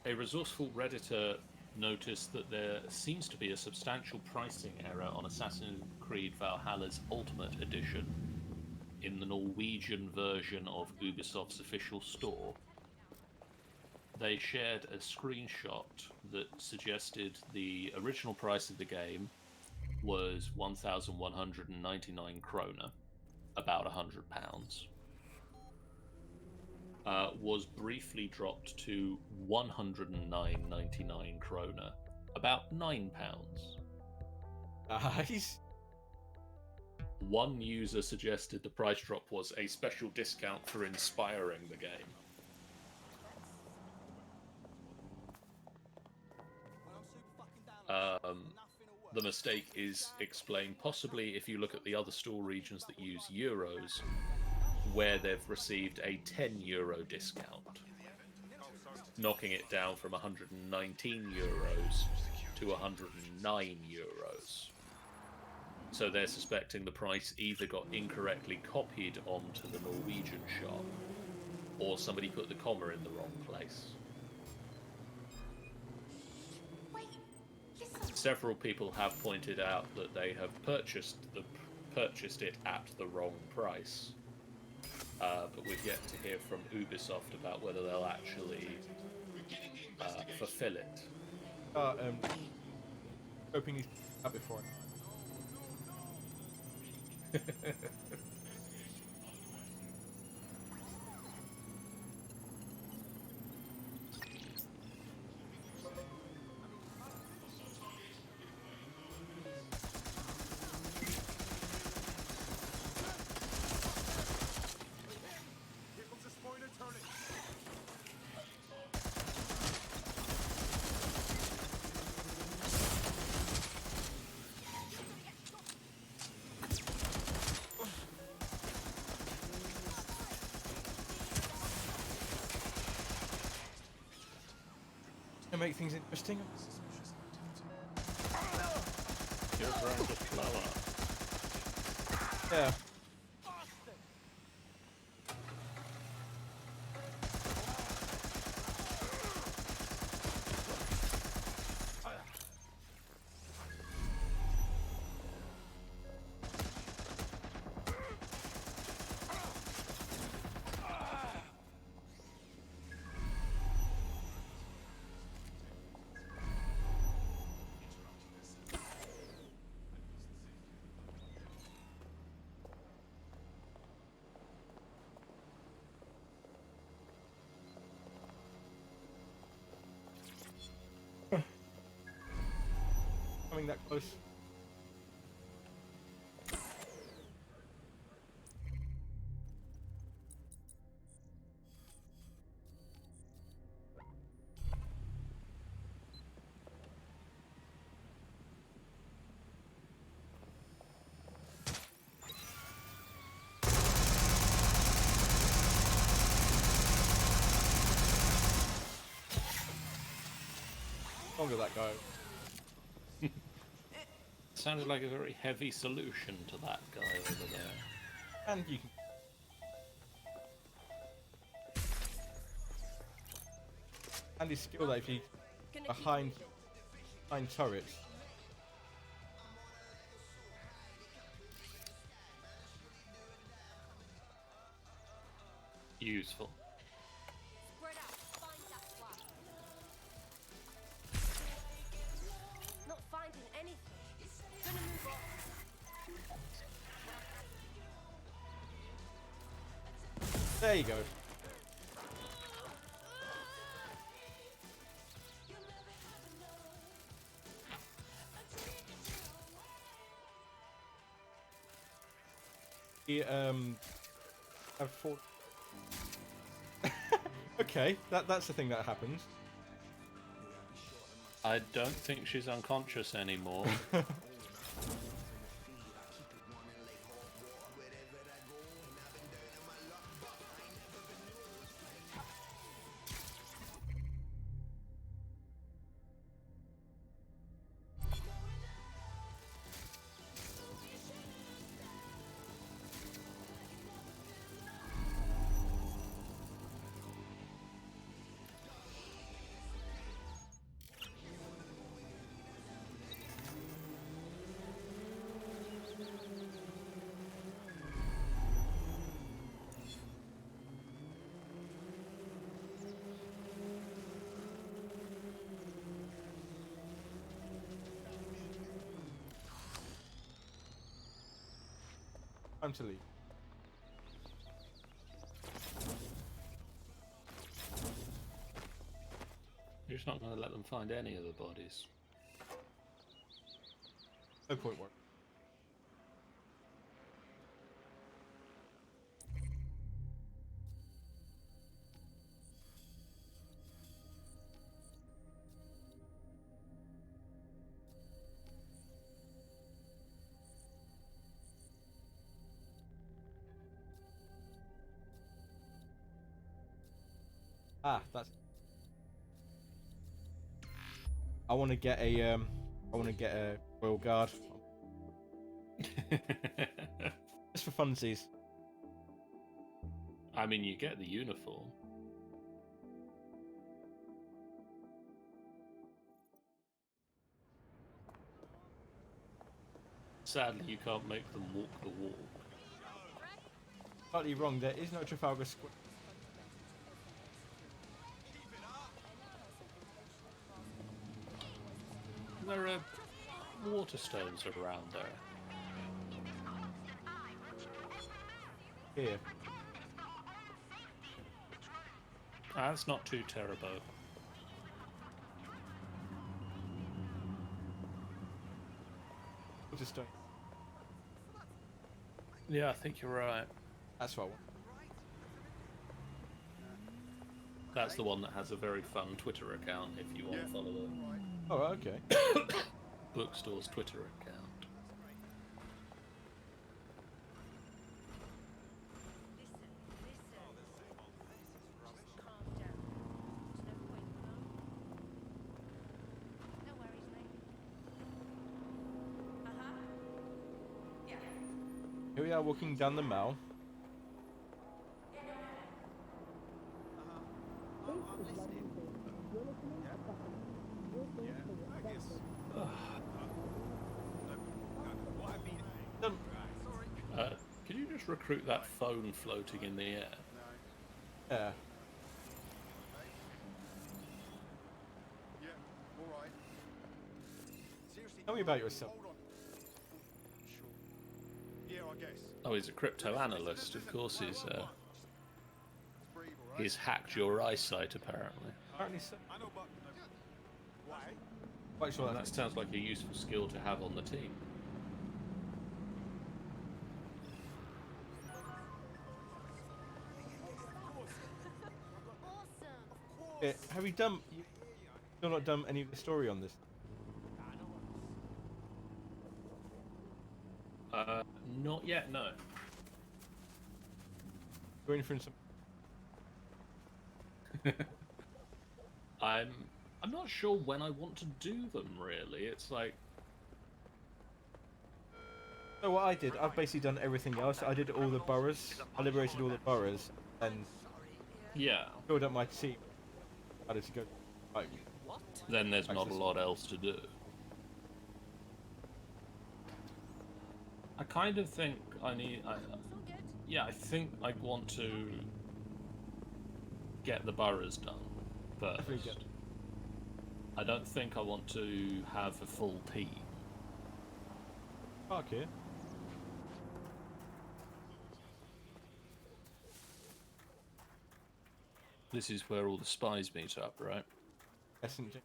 A resourceful Redditor noticed that there seems to be a substantial pricing error on Assassin's Creed Valhalla's Ultimate Edition in the Norwegian version of Ubisoft's official store. They shared a screenshot that suggested the original price of the game was 1,199 kroner, about £100. Was briefly dropped to 109.99 kroner, about £9. Nice. One user suggested the price drop was a special discount for inspiring the game. The mistake is explained possibly if you look at the other store regions that use euros, where they've received a €10 discount, knocking it down from 119 euros to 109 euros. So they're suspecting the price either got incorrectly copied onto the Norwegian shop, or somebody put the comma in the wrong place. Several people have pointed out that they have purchased it at the wrong price, but we've yet to hear from Ubisoft about whether they'll actually fulfill it. Hoping he's up before. Here comes the spoiler turning. To make things interesting. Your brand of flower. Yeah. Coming that close. Longer that guy. Sounded like a very heavy solution to that guy over there. And you can. Handy skill that if you behind turrets. Useful. Spread out. Find that one. Not finding anything. Gonna move on. There you go. Have four. Okay, that's the thing that happens. I don't think she's unconscious anymore. Time to leave. You're just not going to let them find any of the bodies. No point work. Ah, that's. I want to get a royal guard. Just for funsies. I mean, you get the uniform. Sadly, you can't make them walk the walk. Slightly wrong. There is no Trafalgar Square. There are water stones around there. Here. That's not too terrible. Water stone. Yeah, I think you're right. That's what I want. That's the one that has a very fun Twitter account if you want to follow it. Oh, okay. Bookstore's Twitter account. Calm down. There's no point. No worries, mate. Yeah. Here we are walking down the mall. Can you just recruit that phone floating in the air? Yeah. Yeah, all right. Seriously, Tell me about yourself. hold on. Sure. Yeah, I guess. Oh, he's a crypto analyst. Of course, Breathe, all right? he's hacked your eyesight. Apparently, Apparently so. I know, but why? Quite sure that that's sounds like a useful skill to have on the team. Awesome. it. Have you done? You still not done any of the story on this? Not yet. No. Going for some. I'm I'm not sure when I want to do them, really. It's like... So what I did, I've basically done everything else. I did all the boroughs. I liberated all the boroughs and Yeah. filled up my team. I had to go. Like, Then there's not a Access. lot else to do. I kind of think I need... yeah, I think I want to get the boroughs done definitely first. get. I don't think I want to have a full team. Okay. This is where all the spies meet up, right? SNJ.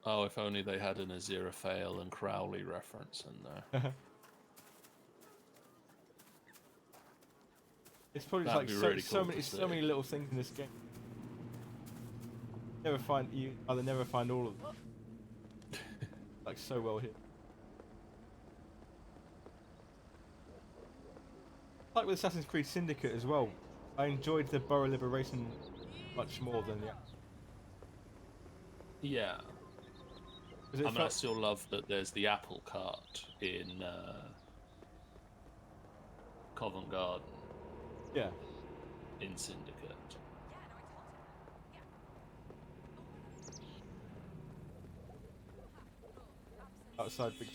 Oh, if only they had an Aziraphale and Crowley reference in there. It's probably That'd just be like really so cool many to so see. many little things in this game. Never find you either never find all of them. Like so well here. Like with Assassin's Creed Syndicate as well. I enjoyed the borough liberation much more than the. Yeah. 'Cause it I mean, I felt- still love that there's the apple cart in Covent Garden yeah. in Syndicate. Outside big.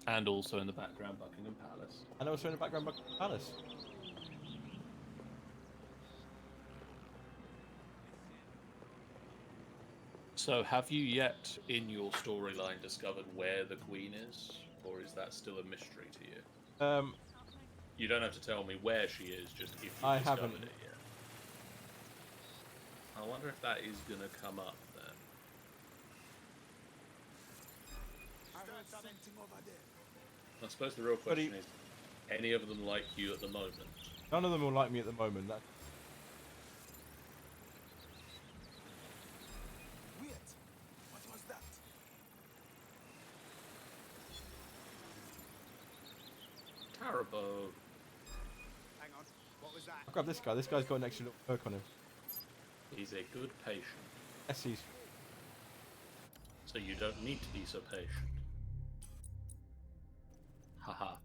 And also in the background, Buckingham Palace. And also in the background, Buckingham Palace. So, have you yet, in your storyline, discovered where the Queen is? Or is that still a mystery to you? You don't have to tell me where she is, just if you've I discovered haven't. it yet. I wonder if that is going to come up then. I heard something over there. I suppose the real question is, any of them like you at the moment? None of them will like me at the moment. That Wait, what was that? Tarabo. Hang on. What was that? I'll grab this guy. This guy's got an extra little perk on him. He's a good patient. Yes, he's. So you don't need to be so patient. Haha.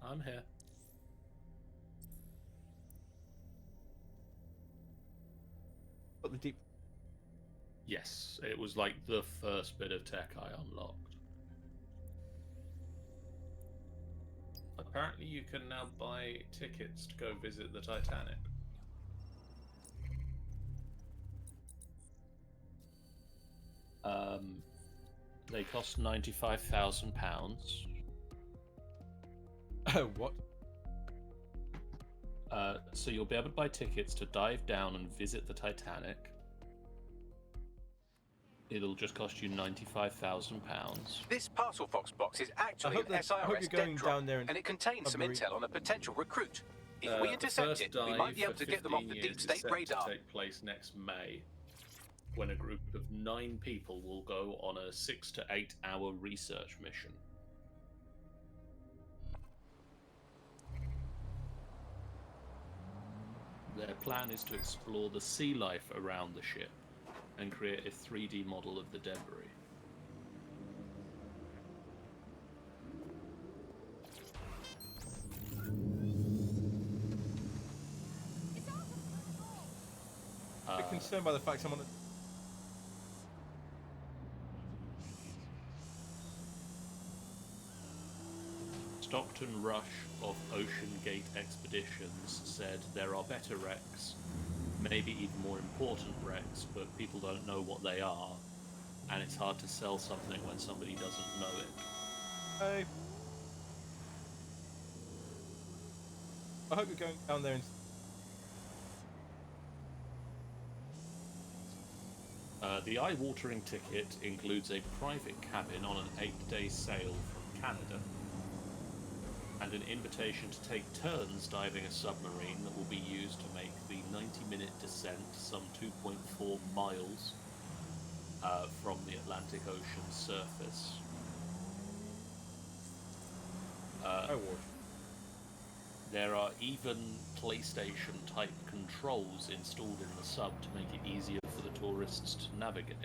I'm here. Got the deep. Yes, it was like the first bit of tech I unlocked. Apparently you can now buy tickets to go visit the Titanic. They cost £95,000. What? So you'll be able to buy tickets to dive down and visit the Titanic. It'll just cost you £95,000. This parcel fox box is actually hope an that- I hope SIRS you're dead going drop, down there and and it contains some submarine. intel on a potential recruit. If we The intercept first it, we dive might be able for to get them off 15 the years deep is state set radar. to take place next May, when a group of 9 people will go on a 6 to 8 hour research mission. Their plan is to explore the sea life around the ship and create a 3D model of the debris. A bit concerned by the fact someone. Stockton Rush of Ocean Gate Expeditions said there are better wrecks, maybe even more important wrecks, but people don't know what they are, and it's hard to sell something when somebody doesn't know it. Hey. I hope you're going down there and... The eye-watering ticket includes a private cabin on an 8-day sail from Canada, and an invitation to take turns diving a submarine that will be used to make the 90-minute descent some 2.4 miles from the Atlantic Ocean surface. There are even PlayStation-type controls installed in the sub to make it easier for the tourists to navigate.